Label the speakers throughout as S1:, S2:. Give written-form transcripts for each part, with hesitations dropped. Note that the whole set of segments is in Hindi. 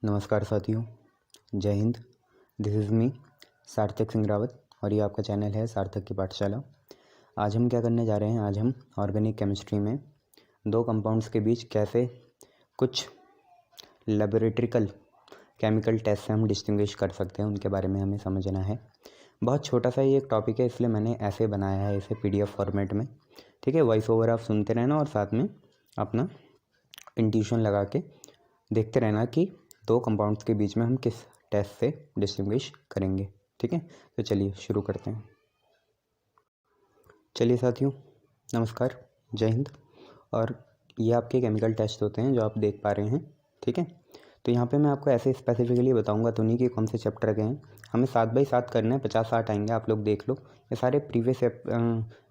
S1: नमस्कार साथियों, जय हिंद। दिस इज़ मी सार्थक सिंह रावत और ये आपका चैनल है सार्थक की पाठशाला। आज हम क्या करने जा रहे हैं? आज हम ऑर्गेनिक केमिस्ट्री में दो कंपाउंड्स के बीच कैसे कुछ लेबोरेटरिकल केमिकल टेस्ट से हम डिस्टिंग्विश कर सकते हैं, उनके बारे में हमें समझना है। बहुत छोटा सा ये एक टॉपिक है, इसलिए मैंने ऐसे बनाया है इसे PDF फॉर्मेट में। ठीक है, वॉइस ओवर आप सुनते रहना और साथ में अपना इंट्यूशन लगा के देखते रहना कि दो कंपाउंड्स के बीच में हम किस टेस्ट से डिस्टिंग्विश करेंगे। ठीक है, तो चलिए शुरू करते हैं। चलिए साथियों, नमस्कार, जय हिंद। और ये आपके केमिकल टेस्ट होते हैं जो आप देख पा रहे हैं। ठीक है, तो यहाँ पे मैं आपको ऐसे स्पेसिफिकली बताऊंगा तो नहीं कि कौन से चैप्टर के हैं। हमें 7 बाई 7 करना है, 50-60 आएंगे, आप लोग देख लो। ये सारे प्रीवियस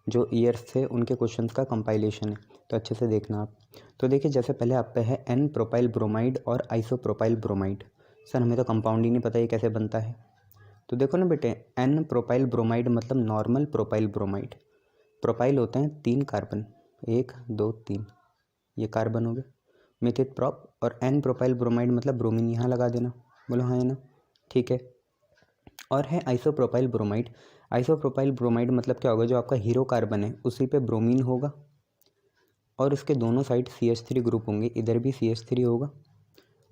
S1: जो ईयर्स थे उनके क्वेश्चंस का कंपाइलेशन है, तो अच्छे से देखना आप। तो देखिए, जैसे पहले आप पे है N प्रोपाइल ब्रोमाइड और आइसोप्रोपाइल ब्रोमाइड। सर हमें तो कंपाउंड ही नहीं पता ये कैसे बनता है। तो देखो ना बेटे, N प्रोपाइल ब्रोमाइड मतलब नॉर्मल प्रोपाइल ब्रोमाइड। प्रोपाइल होते हैं 3 कार्बन, 1 2 3, ये कार्बन हो गए मिथित प्रॉप। और N प्रोपाइल ब्रोमाइड मतलब ब्रोमीन, यहाँ लगा देना, बोलो हाँ है ना। ठीक है, और है आइसोप्रोपाइल ब्रोमाइड। आइसोप्रोपाइल ब्रोमाइड मतलब क्या होगा, जो आपका हीरो कार्बन है उसी पे ब्रोमीन होगा और उसके दोनों साइड CH3 ग्रुप होंगे। इधर भी CH3 होगा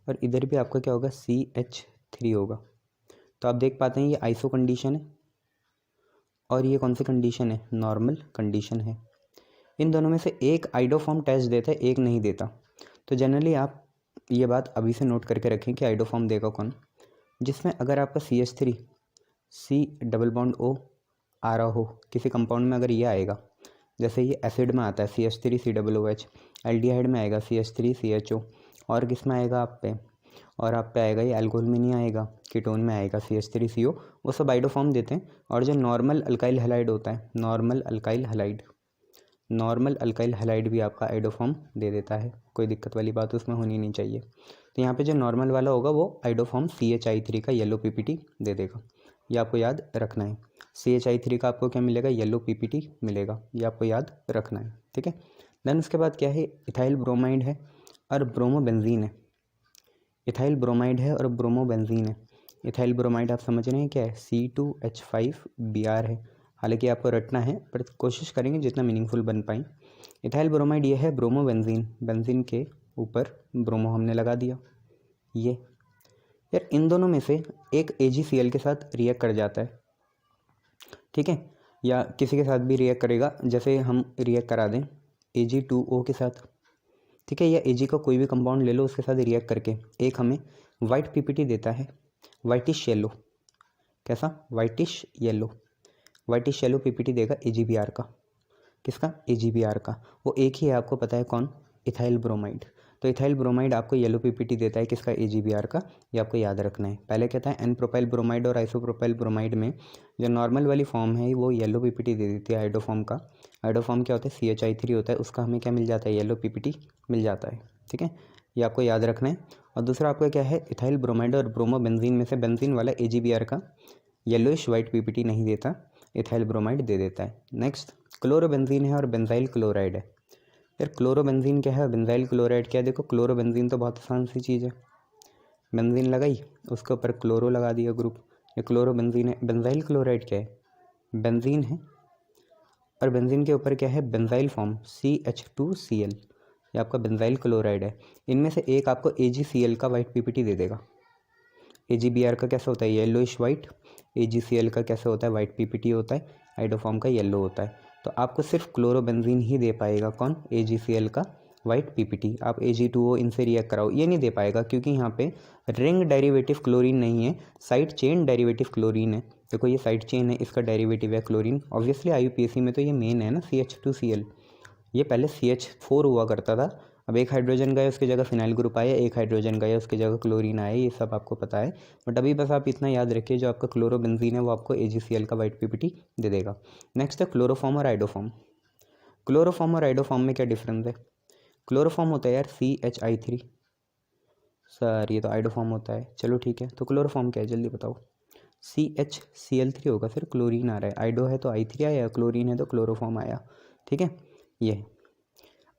S1: और इधर भी आपका क्या होगा, CH3 होगा। तो आप देख पाते हैं ये आइसो कंडीशन है और ये कौन सी कंडीशन है, नॉर्मल कंडीशन है। इन दोनों में से एक आइडोफॉर्म टेस्ट देता है, एक नहीं देता। तो जनरली आप ये बात अभी से नोट करके रखें कि आइडोफॉर्म देगा कौन, जिसमें अगर आपका CH3 C double bond O आ रहा हो किसी कंपाउंड में, अगर ये आएगा, जैसे ये एसिड में आता है CH3 COOH, एल्डिहाइड में आएगा CH3 CHO, और किस में आएगा आप पे, और आप पे आएगा ये अल्कोहल में नहीं आएगा, कीटोन में आएगा CH3 CO, वो सब आइडोफॉर्म देते हैं। और जो नॉर्मल अल्काइल हैलाइड होता है, नॉर्मल अल्काइल हैलाइड भी आपका आइडोफॉर्म दे देता है। कोई दिक्कत वाली बात उसमें होनी नहीं चाहिए। तो यहाँ पे जो नॉर्मल वाला होगा वो आइडोफॉर्म CHI3 का येलो PPT दे देगा, ये आपको याद रखना है। CHI3 का आपको क्या मिलेगा, येलो PPT मिलेगा, ये आपको याद रखना है। ठीक है, देन उसके बाद क्या है, इथाइल ब्रोमाइड है और ब्रोमोबेंजीन है। इथाइल ब्रोमाइड है और ब्रोमोबेंजीन है। इथाइल ब्रोमाइड आप समझ रहे हैं क्या है, C2H5Br है। हालांकि आपको रटना है पर कोशिश करेंगे जितना मीनिंगफुल बन पाए। इथाइल ब्रोमाइड ये है ब्रोमोबेंजीन, बेंजीन के ऊपर ब्रोमो हमने लगा दिया। ये यार इन दोनों में से एक AgCl के साथ रिएक्ट कर जाता है। ठीक है, या किसी के साथ भी रिएक्ट करेगा, जैसे हम रिएक्ट करा दें Ag2O के साथ। ठीक है, या Ag का कोई भी कंपाउंड ले लो, उसके साथ रिएक्ट करके एक हमें वाइट PPT देता है, वाइटिश येलो। कैसा, वाइटिश येलो PPT देगा AgBr का। किसका, AgBr का। वो एक ही है, आपको पता है कौन, इथाइल ब्रोमाइड। तो इथाइल ब्रोमाइड आपको येलो PPT देता है किसका, AgBr का। ये आपको याद रखना है। पहले कहता है N प्रोपाइल ब्रोमाइड और आइसोप्रोपाइल ब्रोमाइड में जो नॉर्मल वाली फॉर्म है वो येलो PPT दे देती है आइडोफॉर्म का। आइडोफॉर्म क्या होता है, CHI3 होता है, उसका हमें क्या मिल जाता है, येलो PPT मिल जाता है। ठीक है, ये आपको याद रखना है। और दूसरा आपका क्या है, इथाइल ब्रोमाइड और ब्रोमोबेंजीन में से बेंजीन वाला AgBr का येलोइश वाइट PPT नहीं देता, इथाइल ब्रोमाइड दे देता है। नेक्स्ट क्लोरोबेंजीन है और बेंजाइल क्लोराइड है। यार क्लोरोबेंजीन क्या है, बेंजाइल क्लोराइड क्या है। देखो क्लोरोबेंजीन तो बहुत आसान सी चीज़ है, बेंजीन लगाई, उसके ऊपर क्लोरो लगा दिया ग्रुप, ये क्लोरोबेंजीन है। बेंजाइल क्लोराइड क्या है, बेंजीन है और बेंजीन के ऊपर क्या है, बेंजाइल फॉर्म CH2Cl, ये आपका बेंजाइल क्लोराइड है। इनमें से एक आपको AgCl का वाइट PPT दे देगा। AgBr का कैसा होता है, येलोइश वाइट। AgCl का कैसा होता है, वाइट PPT होता है, आइडोफॉर्म का येलो होता है। तो आपको सिर्फ क्लोरोबेंजीन ही दे पाएगा कौन, AgCl का वाइट PPT। आप Ag2O इनसे रिएक्ट कराओ, ये नहीं दे पाएगा क्योंकि यहाँ पे रिंग डेरिवेटिव क्लोरीन नहीं है, साइड चेन डेरिवेटिव क्लोरीन है। देखो ये साइड चेन है, इसका डेरिवेटिव है क्लोरीन। ऑब्वियसली IUPAC में तो ये मेन है ना, CH2Cl। ये पहले CH4 हुआ करता था, अब एक हाइड्रोजन गया उसकी जगह फिनाइल ग्रुप आया, एक हाइड्रोजन गया उसकी जगह क्लोरीन आया, ये सब आपको पता है। बट अभी बस आप इतना याद रखिए, जो आपका क्लोरोबेंजीन है वो आपको AgCl का वाइट PPT दे देगा। नेक्स्ट है क्लोरोफॉर्म और आइडोफॉर्म। क्लोरोफॉर्म और आइडोफॉर्म में क्या डिफरेंस है, क्लोरोफॉर्म होता है यार CHI3। सर ये तो आइडोफॉर्म होता है, चलो ठीक है, तो क्लोरोफॉर्म क्या है जल्दी बताओ। CHCl3 होगा, फिर क्लोरीन आ रहा है, आइडो है तो I3 आया, क्लोरीन है तो क्लोरोफॉर्म आया। ठीक है, ये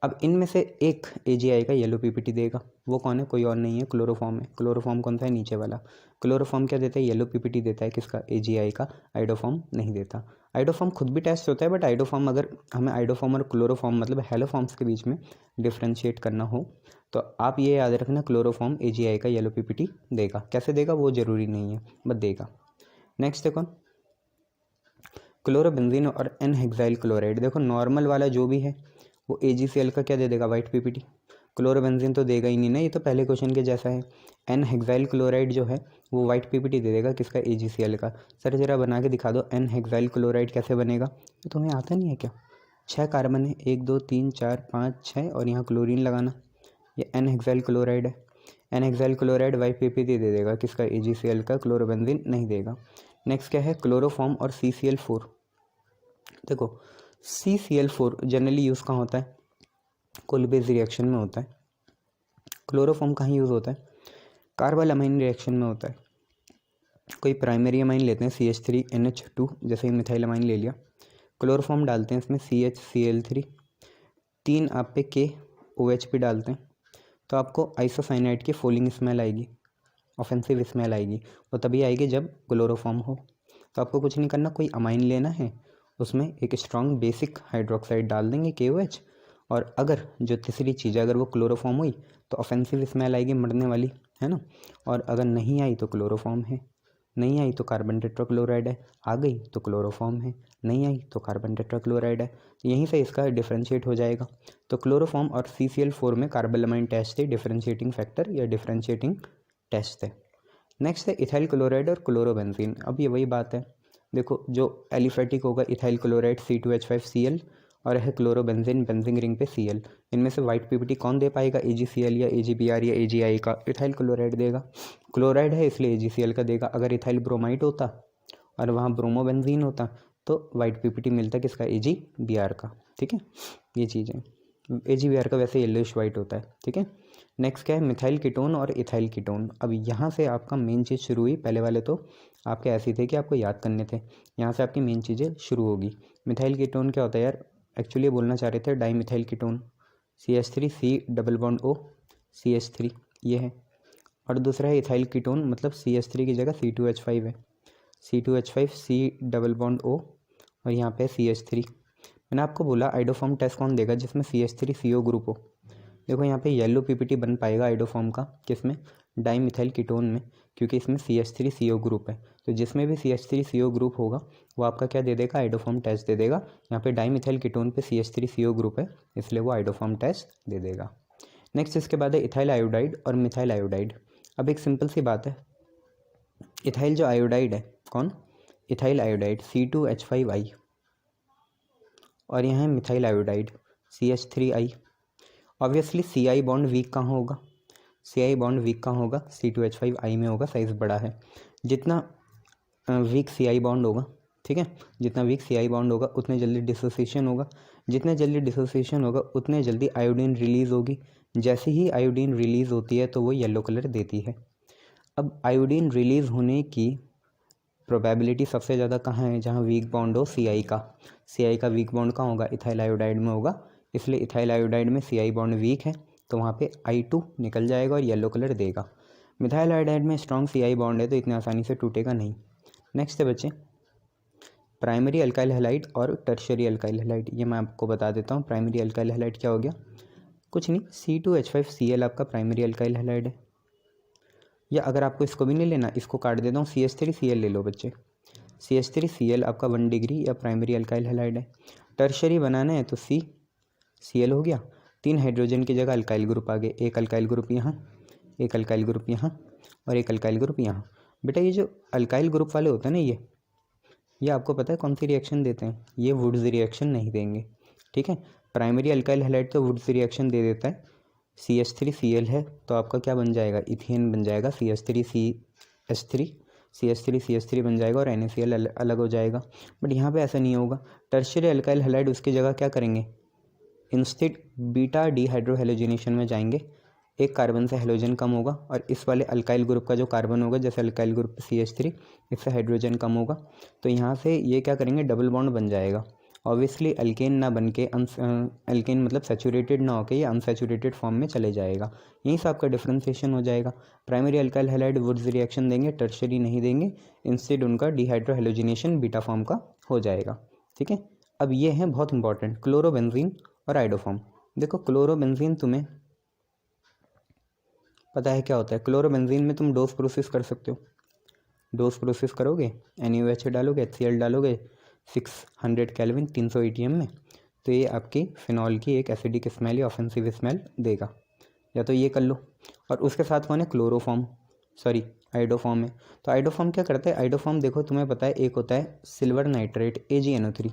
S1: अब इनमें से एक AgI का येलो PPT देगा, वो कौन है, कोई और नहीं है, क्लोरोफॉर्म है। क्लोरोफॉर्म कौन सा है, नीचे वाला। क्लोरोफॉर्म क्या देता है, येलो पीपीटी देता है, किसका, AgI का। आइडोफॉर्म नहीं देता। आइडोफॉर्म खुद भी टेस्ट होता है, बट आइडोफॉर्म अगर हमें आइडोफॉर्म और क्लोरोफॉर्म मतलब हेलोफॉर्म्स के बीच में डिफ्रेंशिएट करना हो तो आप ये याद रखना, क्लोरोफॉर्म AgI का येलो पीपीटी देगा। कैसे देगा वो ज़रूरी नहीं है, बट देगा। नेक्स्ट देखो, क्लोरोबेंजीन और एन हेक्साइल क्लोराइड। देखो नॉर्मल वाला जो भी है वो AgCl का क्या दे देगा, वाइट पीपीटी। क्लोरोबेंजीन तो देगा ही नहीं ना, ये तो पहले क्वेश्चन के जैसा है। एन हेक्साइल क्लोराइड जो है वो वाइट पीपीटी दे देगा, किसका, AgCl का। सर जरा बना के दिखा दो, एन हेक्साइल क्लोराइड कैसे बनेगा, तो तुम्हें आता नहीं है क्या। 6 कार्बन है, 1 2 3 4 5 6 और यहाँ क्लोरीन लगाना, ये एन हेक्साइल क्लोराइड है। N hexyl chloride white PPT दे देगा, किसका, AgCl का। क्लोरोबेंजीन नहीं देगा। नेक्स्ट क्या है, क्लोरोफॉर्म और CCl4। देखो CCl4 जनरली यूज़ कहाँ होता है, कोलबेज रिएक्शन में होता है। क्लोरोफॉर्म कहाँ यूज़ होता है, कार्बालामाइन रिएक्शन में होता है। कोई प्राइमरी अमाइन लेते हैं CH3NH2, जैसे मिथाइल अमाइन ले लिया, क्लोरोफॉर्म डालते हैं इसमें CHCl3, 3 आप पे KOH डालते हैं तो आपको आइसोसाइनाइड की फोलिंग स्मेल आएगी, ऑफेंसिव स्मेल आएगी। वो तभी आएगी जब क्लोरोफॉर्म हो। तो आपको कुछ नहीं करना, कोई अमाइन लेना है, उसमें एक स्ट्रॉन्ग बेसिक हाइड्रोक्साइड डाल देंगे KOH, और अगर जो तीसरी चीज़ है अगर वो क्लोरोफॉर्म हुई तो ऑफेंसिव स्मेल आएगी, मरने वाली है ना। और अगर नहीं आई तो क्लोरोफॉर्म है, नहीं आई तो कार्बन टेट्राक्लोराइड है, आ गई तो क्लोरोफॉर्म है, नहीं आई तो कार्बन टेट्राक्लोराइड है। यहीं से इसका डिफरेंशिएट हो जाएगा। तो क्लोरोफॉर्म और CCl4 में कार्बालामाइन टेस्ट है, डिफरेंशिएटिंग फैक्टर या डिफरेंशिएटिंग टेस्ट है। नेक्स्ट है इथाइल क्लोराइड और क्लोरोबेंजीन। अब ये वही बात है, देखो जो एलिफेटिक होगा इथाइल क्लोराइड C2H5Cl और है क्लोरोबेंजीन बेंजीन रिंग पे Cl। इनमें से वाइट पीपीटी कौन दे पाएगा, AgCl या AgBr या AgI का, इथाइल क्लोराइड देगा। क्लोराइड है इसलिए AgCl का देगा। अगर इथाइल ब्रोमाइड होता और वहाँ ब्रोमोबेंजीन होता तो वाइट पीपीटी मिलता किसका, AgBr का। ठीक है, ये चीज़ है। AgBr का वैसे येलोइश वाइट होता है। ठीक है, नेक्स्ट क्या है, मिथाइल कीटोन और इथाइल कीटोन। अब यहाँ से आपका मेन चीज़ शुरू हुई। पहले वाले तो आपके ऐसे थे कि आपको याद करने थे, यहाँ से आपकी मेन चीज़ें शुरू होगी। मिथाइल कीटोन क्या होता है यार, एक्चुअली बोलना चाह रहे थे di methyl ketone, CH3C double bond O CH3 ये है। और दूसरा है इथाइल कीटोन, मतलब CH3 की जगह C2H5 है, C2H5C डबल बॉन्ड O और यहाँ पे CH3। मैंने आपको बोला आइडोफॉर्म टेस्ट कौन देगा, जिसमें CH3CO ग्रुप हो। देखो यहाँ पे येलो पीपीटी बन पाएगा आइडोफॉर्म का, किसमें, डाई मिथाइल कीटोन में, क्योंकि इसमें CH3CO ग्रुप है। तो जिसमें भी CH3CO ग्रुप होगा वो आपका क्या दे देगा, आइडोफॉर्म टेस्ट दे देगा। यहाँ पे डाई मिथाइल कीटोन पे CH3CO ग्रुप है, इसलिए वो आइडोफॉर्म टेस्ट दे देगा। नेक्स्ट इसके बाद है इथाइल आयोडाइड और मिथाइल आयोडाइड। अब एक सिंपल सी बात है, इथाइल जो आयोडाइड है, कौन, इथाइल आयोडाइड C2H5I, और यहाँ है methyl iodide CH3I। Obviously CI bond weak कहाँ होगा, CI बॉन्ड वीक कहाँ होगा, C2H5I में होगा, साइज़ बड़ा है। जितना वीक CI बॉन्ड होगा, ठीक है, जितना वीक CI बॉन्ड होगा उतने जल्दी डिसोसिएशन होगा, जितने जल्दी डिसोसिएशन होगा उतने जल्दी आयोडीन रिलीज़ होगी। जैसे ही आयोडीन रिलीज़ होती है तो वो येलो कलर देती है। अब आयोडीन रिलीज़ होने की प्रोबेबिलिटी सबसे ज़्यादा कहाँ है, जहाँ वीक बॉन्ड हो CI का। CI का वीक बॉन्ड कहाँ होगा, इथाइल आयोडाइड में होगा, इसलिए इथाइल आयोडाइड में CI बॉन्ड वीक है तो वहाँ पे I2 निकल जाएगा और येलो कलर देगा। मिथाइल आयोडाइड में स्ट्रॉन्ग CI बॉन्ड है तो इतनी आसानी से टूटेगा नहीं। नेक्स्ट है बच्चे प्राइमरी अल्काइल हैलाइड और टर्शियरी अल्काइल हैलाइड। ये मैं आपको बता देता हूँ। प्राइमरी अल्काइल हैलाइड क्या हो गया, कुछ नहीं, C2H5Cl आपका प्राइमरी अल्काइल हैलाइड है। या अगर आपको इसको भी नहीं लेना, इसको काट देता हूँ, CH3Cl ले लो बच्चे। CH3Cl आपका 1 डिग्री या प्राइमरी अल्काइल हैलाइड है। टर्शियरी बनाना है तो CCl हो गया, 3 हाइड्रोजन की जगह अल्काइल ग्रुप आ गए, एक अल्काइल ग्रुप यहाँ, एक अल्काइल ग्रुप यहाँ और एक अल्काइल ग्रुप यहाँ। बेटा ये जो अल्काइल ग्रुप वाले होते हैं ना, ये आपको पता है कौन सी रिएक्शन देते हैं, ये वुड्स रिएक्शन नहीं देंगे। ठीक है, प्राइमरी अल्काइल हैलाइड तो वुड्स रिएक्शन दे देता है। CH3Cl है तो आपका क्या बन जाएगा, इथेन बन जाएगा, CH3CH3 बन जाएगा और NaCl अलग हो जाएगा। बट यहाँ पे ऐसा नहीं होगा। टर्शियरी अल्काइल हैलाइड उसकी जगह क्या करेंगे, इंस्टेड बीटा डिहाइड्रोहेलोजिनेशन में जाएंगे, एक कार्बन से हेलोजन कम होगा और इस वाले अल्काइल ग्रुप का जो कार्बन होगा, जैसे अल्काइल ग्रुप CH3, इससे हाइड्रोजन कम होगा तो यहाँ से ये क्या करेंगे, डबल बॉन्ड बन जाएगा ऑब्वियसली अल्केन ना बन के अल्केन मतलब सैचुरेटेड ना होके ये अनसैचुरेटेड फॉर्म में चले जाएगा। यहीं से आपका डिफ्रेंसिएशन हो जाएगा। Primary alkyl halide Wurtz reaction देंगे, टर्शियरी नहीं देंगे, इंस्टेड उनका डिहाइड्रोहेलोजिनेशन बीटा फॉर्म का हो जाएगा। ठीक है, अब ये है बहुत इंपॉर्टेंट क्लोरोबेंजीन और आइडोफॉर्म। देखो क्लोरोबेंजीन तुम्हें पता है क्या होता है। क्लोरोबेंजीन में तुम डोज प्रोसेस कर सकते हो। डोज प्रोसेस करोगे, NaOH डालोगे, HCl डालोगे 600 केल्विन 300 ATM में, तो ये आपकी फिनॉल की एक एसिडिक स्मेल या ऑफेंसिव स्मेल देगा। या तो ये कर लो। और उसके साथ कौन है, क्लोरोफॉर्म, सॉरी आइडोफॉर्म है। तो आइडोफॉर्म क्या करता है, आइडोफॉर्म देखो तुम्हें पता है एक होता है सिल्वर नाइट्रेट AgNO3।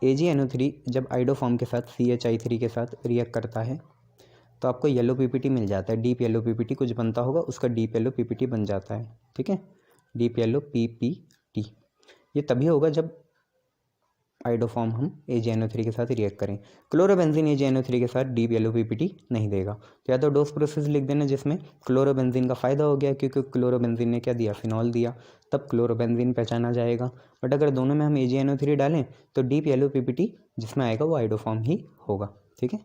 S1: AgNO3 जब आइडोफॉर्म के साथ CHI3 के साथ रिएक्ट करता है तो आपको येलो PPT मिल जाता है। डीप येलो PPT कुछ बनता होगा, उसका डीप येलो PPT बन जाता है। ठीक है, डीप येलो PPT ये तभी होगा जब आइडोफॉर्म हम AgNO3 के साथ रिएक्ट करें। क्लोरोबेंजीन AgNO3 के साथ डीप येलो PPT नहीं देगा। तो या तो डोज प्रोसेस लिख देना जिसमें क्लोरोबेंजीन का फ़ायदा हो गया क्योंकि क्लोरोबेंजीन ने क्या दिया, फिनॉल दिया, तब क्लोरोबेंजीन पहचाना जाएगा। बट अगर दोनों में हम AgNO3 डालें तो डीप येलो PPT जिसमें आएगा वो आइडोफॉर्म ही होगा। ठीक है,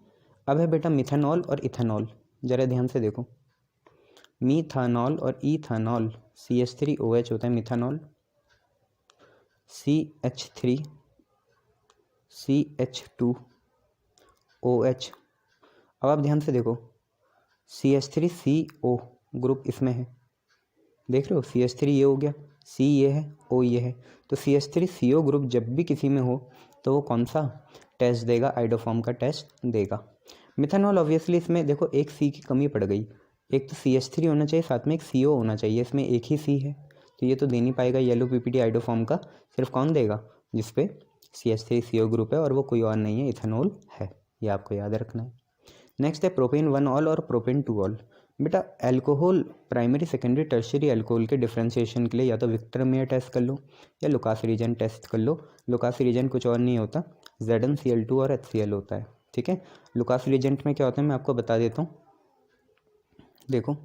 S1: अब है बेटा मिथेनॉल और इथेनॉल। ज़रा ध्यान से देखो, मीथानॉल और इथानॉल CH3OH होता है मिथानॉल, CH3 CH2OH। अब आप ध्यान से देखो CH3CO ग्रुप इसमें है, देख रहे हो, CH3 ये हो गया, C ये है, O ये है। तो CH3CO ग्रुप जब भी किसी में हो तो वो कौन सा टेस्ट देगा, आइडोफॉर्म का टेस्ट देगा। मिथेनॉल ऑब्वियसली इसमें देखो एक C की कमी पड़ गई, एक तो CH3 होना चाहिए, साथ में एक CO होना चाहिए, इसमें एक ही C है तो ये तो दे नहीं पाएगा येलो PPT आइडोफॉर्म का। सिर्फ कौन देगा, जिसपे CH3CO ग्रुप है और वो कोई और नहीं है, इथेनॉल है। ये आपको याद रखना है। नेक्स्ट है प्रोपेन 1 ऑल और प्रोपेन 2 ऑल। बेटा alcohol primary secondary tertiary alcohol के डिफ्रेंशिएशन के लिए या तो विक्टरमेयर टेस्ट कर लो या लुकास रीजन टेस्ट कर लो। लुकास रीजन कुछ और नहीं होता, ZnCl2 और HCl होता है। ठीक है, लुकास रीजेंट में क्या होता है मैं आपको बता देता हूँ। देखो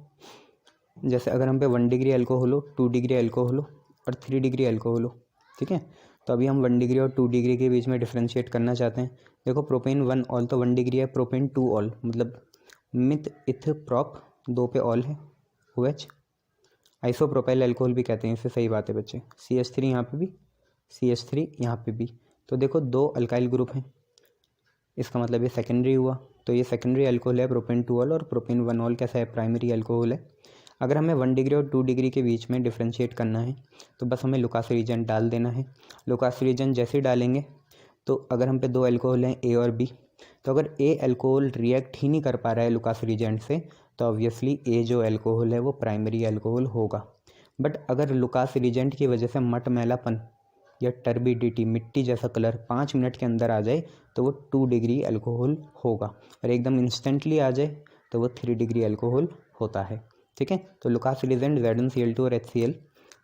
S1: जैसे अगर हम पे 1 डिग्री एल्कोहल हो, 2 डिग्री एल्कोहल हो और 3 डिग्री एल्कोहल हो, ठीक है, तो अभी हम 1 डिग्री और 2 डिग्री के बीच में डिफ्रेंशिएट करना चाहते हैं। देखो प्रोपेन 1 ऑल तो 1 डिग्री है, प्रोपेन 2 ऑल मतलब मिथ इथ प्रॉप 2 पे ऑल है OH, आइसोप्रोपाइल एल्कोहल भी कहते हैं इसे, सही बात है बच्चे। CH3 यहाँ पे भी, CH3 यहाँ पे भी, तो देखो 2 अल्काइल ग्रुप हैं, इसका मतलब ये सेकेंडरी हुआ, तो ये सेकेंडरी अल्कोहल है प्रोपेन 2 ऑल, और प्रोपेन 1 ऑल कैसा है, प्राइमरी अल्कोहल है। अगर हमें 1 डिग्री और 2 डिग्री के बीच में डिफ्रेंशिएट करना है तो बस हमें लुकास रीजन डाल देना है। लुकास रीजन जैसे ही डालेंगे तो अगर हम पे 2 अल्कोहल हैं A और B, तो अगर A अल्कोहल रिएक्ट ही नहीं कर पा रहा है लुकास रीजन से तो ऑब्वियसली A जो अल्कोहल है वो प्राइमरी अल्कोहल होगा। बट अगर लुकास रीजेंट की वजह से मटमैलापन या टर्बिडिटी मिट्टी जैसा कलर 5 मिनट के अंदर आ जाए तो वो 2 डिग्री अल्कोहल होगा, और एकदम इंस्टेंटली आ जाए तो वो 3 डिग्री अल्कोहल होता है। ठीक है, तो लुकास रीजेंट ZnCl2 और HCl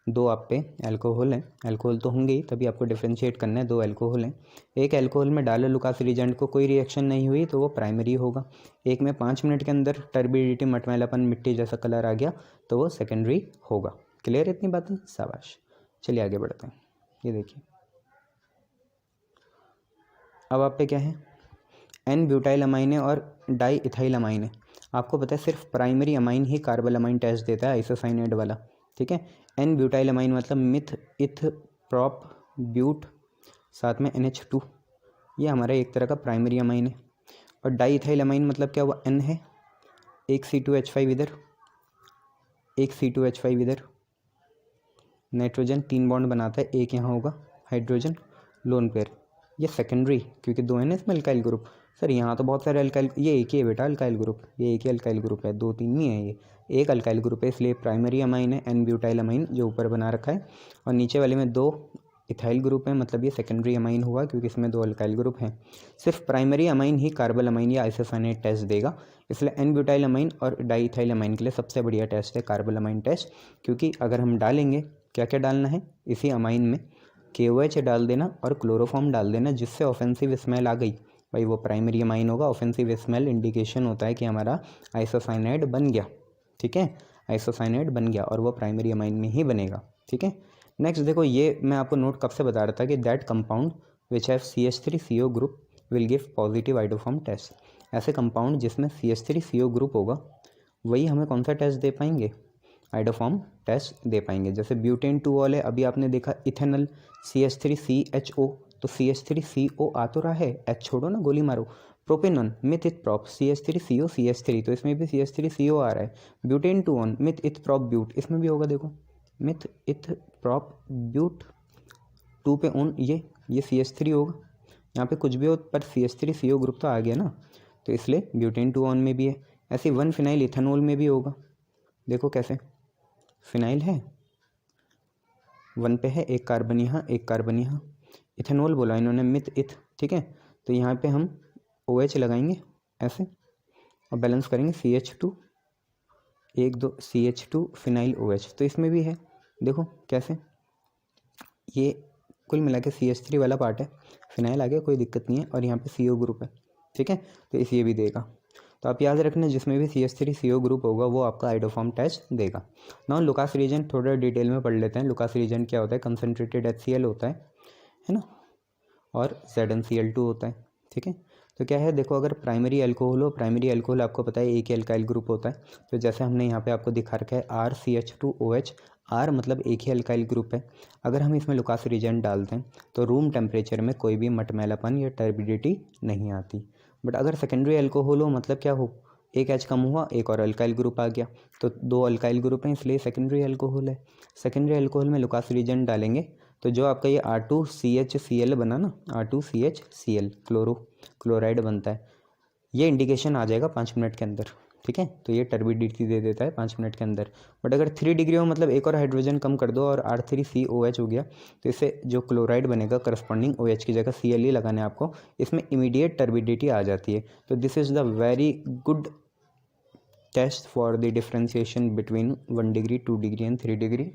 S1: 2 आप पे अल्कोहल हैं, अल्कोहल तो होंगे ही तभी आपको डिफ्रेंशिएट करना है, 2 अल्कोहल हैं। एक अल्कोहल में डालो लुकास रीजेंट को, कोई रिएक्शन नहीं हुई तो वो प्राइमरी होगा। एक में 5 मिनट के अंदर टर्बिडिटी मटमैलापन मिट्टी जैसा कलर आ गया तो वो सेकेंडरी होगा। क्लियर इतनी बातें, शाबाश। चलिए आगे बढ़ते हैं। ये देखिए अब आप पे क्या है, N ब्यूटाइल अमाइन है और डाई इथाइल अमाइन है। आपको पता है सिर्फ प्राइमरी अमाइन ही कार्बोलामाइन टेस्ट देता है, आइसोसाइनेट वाला। ठीक है, N ब्यूटाइल अमाइन मतलब मिथ इथ प्रॉप ब्यूट साथ में NH2, ये हमारा एक तरह का प्राइमरी अमाइन है। और डाई इथाइल अमाइन मतलब क्या हुआ, N है, एक C2H5 इधर, एक C2H5 इधर, नाइट्रोजन 3 बॉन्ड बनाता है, एक यहाँ होगा हाइड्रोजन लोन पेयर, ये सेकेंडरी क्योंकि 2 है ना इसमें अल्काइल ग्रुप। सर यहाँ तो बहुत सारे अल्काइल, ये एक ही है बेटा अल्काइल ग्रुप, ये एक ही अल्काइल ग्रुप है, 2-3 नहीं है, ये एक अल्काइल ग्रुप है, इसलिए प्राइमरी अमाइन है N ब्यूटाइल अमाइन जो ऊपर बना रखा है, और नीचे वाले में 2 इथाइल ग्रुप है, मतलब ये सेकेंडरी अमाइन हुआ क्योंकि इसमें 2 अल्काइल ग्रुप हैं। सिर्फ प्राइमरी अमाइन ही कार्बल अमाइन या आइसोसाइनेट टेस्ट देगा, इसलिए N ब्यूटाइल अमाइन और डाई इथाइल अमाइन के लिए सबसे बढ़िया टेस्ट है कार्बल अमाइन टेस्ट। क्योंकि अगर हम डालेंगे, क्या क्या डालना है इसी अमाइन में, KOH डाल देना और क्लोरोफॉर्म डाल देना, जिससे ऑफेंसिव स्मेल आ गई भाई वो प्राइमरी अमाइन होगा। ऑफेंसिव स्मेल इंडिकेशन होता है कि हमारा आइसोसाइनाइड बन गया। ठीक है, आइसोसाइनाइड बन गया और वो प्राइमरी अमाइन में ही बनेगा। ठीक है, नेक्स्ट देखो, ये मैं आपको नोट कब से बता रहा था कि that compound which have CH3CO group will give positive iodoform test. ऐसे कंपाउंड जिसमें CH3CO ग्रुप होगा वही हमें कौन सा टेस्ट दे पाएंगे, आइडोफॉर्म टेस्ट दे पाएंगे। जैसे ब्यूटेन 2 वाले अभी आपने देखा इथेनल CH3CHO, तो CH3CO आ तो रहा है, H छोड़ो ना, गोली मारो। Propanone myth eth prop CH3CO CH3, तो इसमें भी CH3CO आ रहा है। Butane 2 one meth eth prop but, इसमें भी होगा, देखो मिथ इथ प्रॉप ब्यूट 2 पे ऑन, ये CH3 होगा। यहाँ पे कुछ भी हो पर CH3CO ग्रुप तो आ गया ना, तो इसलिए ब्यूटेन 2 ऑन में भी है। ऐसे 1 फिनाइल इथेनॉल में भी होगा, देखो कैसे फिनाइल है 1 पे है, एक कार्बन यहाँ एक कार्बन यहाँ, इथेनॉल बोला इन्होंने मिथ इथ, ठीक है। तो यहाँ पे हम OH लगाएंगे ऐसे और बैलेंस करेंगे CH2 1 2 CH2 फिनाइल OH, तो इसमें भी है, देखो कैसे ये कुल मिला के CH3 वाला पार्ट है, फिनाइल आ गया, कोई दिक्कत नहीं है, और यहाँ पे CO ग्रुप है, ठीक है। तो इस ये भी देगा, तो आप याद रखना जिसमें भी CH3CO ग्रुप होगा वो आपका आइडोफॉर्म टेस्ट देगा। नाउ लुकास रीजन थोड़ा डिटेल में पढ़ लेते हैं। लुकास रीजन क्या होता है, कंसनट्रेटेड HCl होता है ना, और ZnCl2 होता है, ठीक है। तो क्या है, देखो अगर प्राइमरी अल्कोहल हो, प्राइमरी अल्कोहल आपको पता है एक ही अल्काइल ग्रुप होता है, तो जैसे हमने यहाँ पे आपको दिखा रखा है RCH2OH, R मतलब एक ही अल्काइल ग्रुप है। अगर हम इसमें लुकास रीजन डालते हैं तो रूम टेम्परेचर में कोई भी मटमैलापन या टर्बिडिटी नहीं आती। बट अगर सेकेंडरी अल्कोहल हो, मतलब क्या हो, एक H कम हुआ, एक और अल्काइल ग्रुप आ गया, तो 2 अल्काइल ग्रुप हैं, इसलिए सेकेंडरी अल्कोहल है। सेकेंडरी अल्कोहल में लुकास रीजन डालेंगे तो जो आपका ये R2CHCl बना ना, R2CHCl क्लोराइड बनता है, ये इंडिकेशन आ जाएगा 5 मिनट के अंदर, ठीक है। तो ये टर्बिडिटी दे देता है 5 मिनट के अंदर। बट अगर 3 डिग्री हो, मतलब एक और हाइड्रोजन कम कर दो और R3COH हो गया, तो इससे जो क्लोराइड बनेगा करस्पॉन्डिंग OH की जगह Cl ही लगाना है आपको, इसमें इमीडिएट टर्बिडिटी आ जाती है। तो this is the very good test for the differentiation between 1 degree 2 degree and 3 degree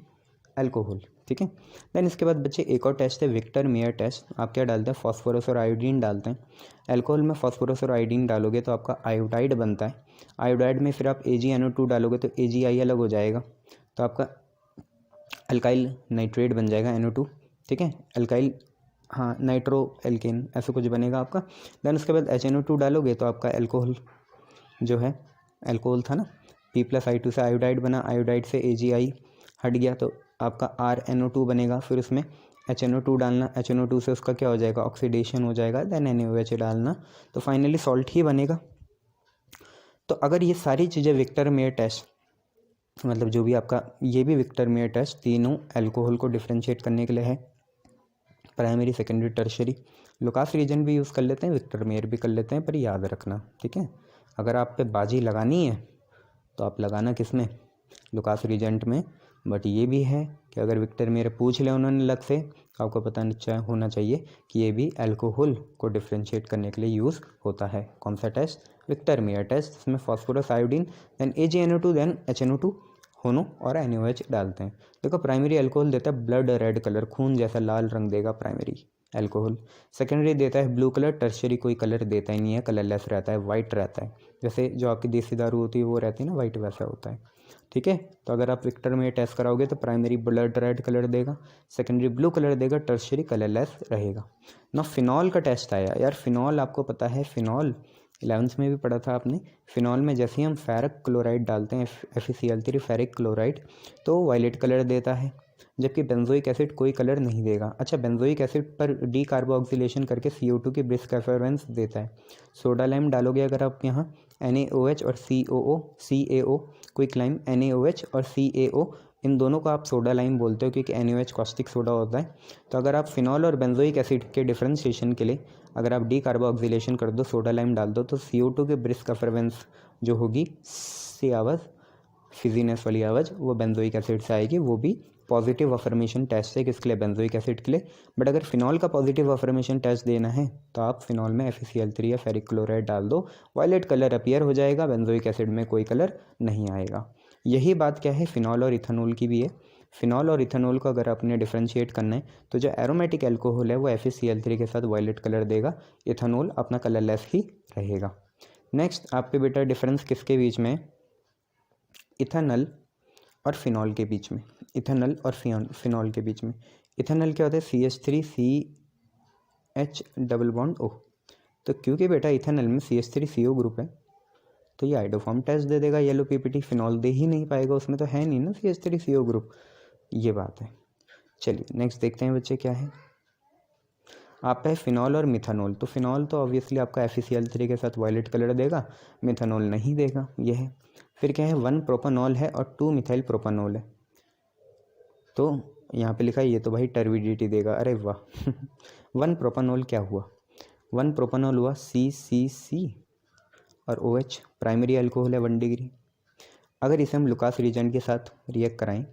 S1: alcohol, ठीक है। देन इसके बाद बच्चे एक और टेस्ट है विक्टर मेयर टेस्ट। आप क्या डालते हैं, फॉस्फोरस और आयोडीन डालते हैं। अल्कोहल में फॉस्फोरस और आयोडीन डालोगे तो आपका आयोडाइड बनता है। आयोडाइड में फिर आप AgNO2 डालोगे तो AgI अलग हो जाएगा, तो आपका अल्काइल नाइट्रेट बन जाएगा NO2, ठीक है। अल्काइल हाँ नाइट्रो एल्केन ऐसा कुछ बनेगा आपका। देन उसके बाद HNO2 डालोगे तो आपका अल्कोहल जो है, अल्कोहल था ना, P+I2 से आयोडाइड बना, आयोडाइड से AgI हट गया तो आपका RNO2 बनेगा। फिर उसमें HNO2 डालना, HNO2 से उसका क्या हो जाएगा, ऑक्सीडेशन हो जाएगा, देन NaOH डालना, तो फाइनली सॉल्ट ही बनेगा। तो अगर ये सारी चीज़ें विक्टर मेयर टेस्ट, मतलब जो भी आपका ये भी विक्टर मेयर टेस्ट तीनों अल्कोहल को डिफ्रेंशिएट करने के लिए है, primary secondary tertiary. Lucas reagent भी यूज़ कर लेते हैं, विक्टर मेयर भी कर लेते हैं, पर याद रखना, ठीक है। अगर आप पे बाजी लगानी है तो आप लगाना किस में, लुकास रीजेंट में। बट ये भी है कि अगर विक्टर मेयर पूछ ले उन्होंने अलग से, तो आपको पता होना चाहिए कि ये भी अल्कोहल को डिफ्रेंशिएट करने के लिए यूज़ होता है। कौन सा टेस्ट, विक्टर मेयर टेस्ट, इसमें phosphorus iodine then AgNO2 then HNO2 होनो और NaOH डालते हैं। देखो प्राइमरी अल्कोहल देता है ब्लड रेड कलर, खून जैसा लाल रंग देगा प्राइमरी अल्कोहल। सेकेंडरी देता है ब्लू कलर, टर्शरी कोई कलर देता ही नहीं है, कलरलेस रहता है, वाइट रहता है, जैसे जो आपकी देसी दारू होती है वो रहती है ना वाइट, वैसा होता है, ठीक है। तो अगर आप विक्टर में टेस्ट कराओगे तो प्राइमरी ब्लड रेड कलर देगा, सेकेंडरी ब्लू कलर देगा, टर्शरी कलरलेस रहेगा। ना फिनॉल का टेस्ट आया यार, फिनॉल आपको पता है, फिनॉल 11th में भी पढ़ा था आपने। फिनॉल में जैसे ही हम फेरिक क्लोराइड डालते हैं FeCl3 फेरिक क्लोराइड, तो वायलेट कलर देता है, जबकि बेंजोइक एसिड कोई कलर नहीं देगा। अच्छा, बेंजोइक एसिड पर डी कार्बोक्सिलेशन करके CO2 की ब्रिस्क एफरेंस देता है। सोडा लाइम डालोगे अगर आप यहाँ NaOH और CaO क्विक लाइम, NaOH और CaO इन दोनों को आप सोडा लाइम बोलते हो क्योंकि NaOH कॉस्टिक सोडा होता है। तो अगर आप फिनॉल और बेंजोइक एसिड के डिफ्रेंशिएशन के लिए अगर आप डी कार्बोक्सिलेशन कर दो, सोडा लाइम डाल दो, तो CO2 की ब्रिस्क एफरेंस जो होगी, सी आवाज़, फिजीनेस वाली आवाज़, वो बेंजोइक एसिड से आएगी। वो भी पॉजिटिव अफर्मेशन टेस्ट है किसके लिए, बेंजोइक एसिड के लिए। बट अगर फिनॉल का पॉजिटिव अफर्मेशन टेस्ट देना है तो आप फिनॉल में FeCl3 या फेरिक क्लोराइड डाल दो, वायलेट कलर अपीयर हो जाएगा, बेंजोइक एसिड में कोई कलर नहीं आएगा। यही बात क्या है फिनॉल और इथेनॉल की भी है। फिनॉल और इथेनॉल को अगर आपने डिफ्रेंशिएट करना है तो जो एरोमेटिक एल्कोहल है वो FeCl3 के साथ वायलेट कलर देगा, इथेनॉल अपना कलरलेस ही रहेगा। नेक्स्ट आप पे बेटा डिफरेंस किसके बीच में, इथेनॉल और फिनॉल के बीच में, इथेनॉल और फिनॉल के बीच में। इथेनॉल क्या होता है, CH3 H double bond O। तो क्योंकि बेटा इथेनॉल में CH3CO ग्रुप है तो ये आइडोफॉर्म टेस्ट दे देगा येलो पीपीटी। फिनॉल दे ही नहीं पाएगा, उसमें तो है नहीं ना CH3CO ग्रुप, ये बात है। चलिए नेक्स्ट देखते हैं बच्चे क्या है। आपका है फिनॉल और मिथानॉल। तो फिनॉल तो ऑब्वियसली आपका FeCl3 के साथ वायलेट कलर देगा, मिथानॉल नहीं देगा, ये है। फिर क्या है 1 प्रोपानॉल है और 2 मिथाइल प्रोपानॉल है। तो यहाँ पे लिखा है ये तो भाई टर्बिडिटी देगा, अरे वाह 1 प्रोपानॉल क्या हुआ, 1 प्रोपानॉल हुआ CCC और OH प्राइमरी अल्कोहल है 1 डिग्री। अगर इसे हम लुकास रिएजेंट के साथ रिएक्ट कराएं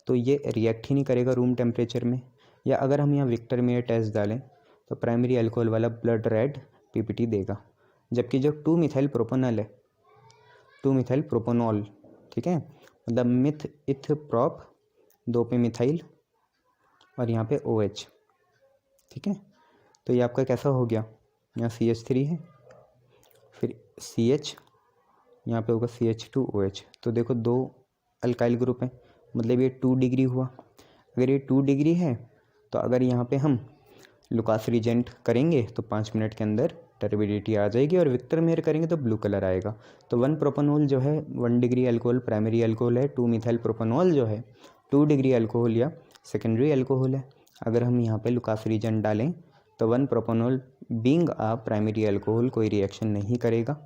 S1: तो ये रिएक्ट ही नहीं करेगा रूम टेम्परेचर में। या अगर हम यहाँ विक्टर मेयर टेस्ट डालें तो प्राइमरी अल्कोहल वाला ब्लड रेड पीपीटी देगा। जबकि जो 2 मिथाइल प्रोपानॉल है, 2 मिथाइल प्रोपानॉल, ठीक है, मतलब मिथ इथ प्रॉप 2 पे मिथाइल और यहाँ पे OH, ठीक है। तो ये आपका कैसा हो गया, यहाँ CH3 है, फिर CH, यहाँ पे होगा CH2OH। तो देखो 2 अल्काइल ग्रुप है, मतलब ये 2 डिग्री हुआ। अगर ये 2 डिग्री है तो अगर यहाँ पे हम लुकास रिएजेंट करेंगे तो 5 मिनट के अंदर टर्बिडिटी आ जाएगी, और विक्टर मेयर करेंगे तो ब्लू कलर आएगा। तो 1 प्रोपानॉल जो है 1 डिग्री अल्कोहल प्राइमरी अल्कोहल है, 2 मिथाइल प्रोपानॉल जो है 2 डिग्री अल्कोहल या सेकेंडरी अल्कोहल है। अगर हम यहाँ पे लुकास रिएजेंट डालें तो 1 propanol being a primary alcohol कोई रिएक्शन नहीं करेगा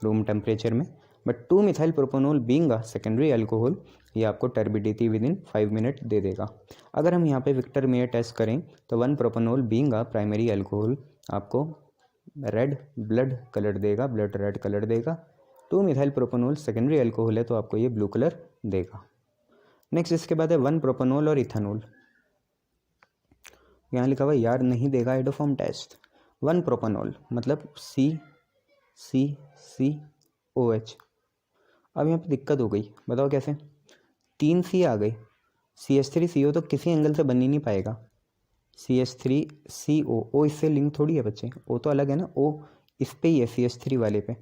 S1: रूम टेम्परेचर में, but 2 methyl propanol being a secondary alcohol ये आपको टर्बिडिटी विद इन 5 मिनट दे देगा। अगर हम यहाँ पे विक्टर मेयर टेस्ट करें तो 1 propanol being a primary alcohol आपको रेड ब्लड कलर देगा, ब्लड रेड कलर देगा। 2 मिथाइल प्रोपानॉल सेकेंडरी अल्कोहल है तो आपको ये ब्लू कलर देगा। नेक्स्ट इसके बाद है 1 प्रोपानॉल और इथेनॉल। यहाँ लिखा हुआ यार नहीं देगा आइडोफॉर्म टेस्ट। 1 प्रोपानॉल मतलब CCCOH। अब यहाँ पे दिक्कत हो गई, बताओ कैसे, 3 C आ गए, CH3CO तो किसी एंगल से बन ही नहीं पाएगा। CH3CO O इससे लिंक थोड़ी है बच्चे, O तो अलग है ना, O इस पे ही है CH3 वाले पे।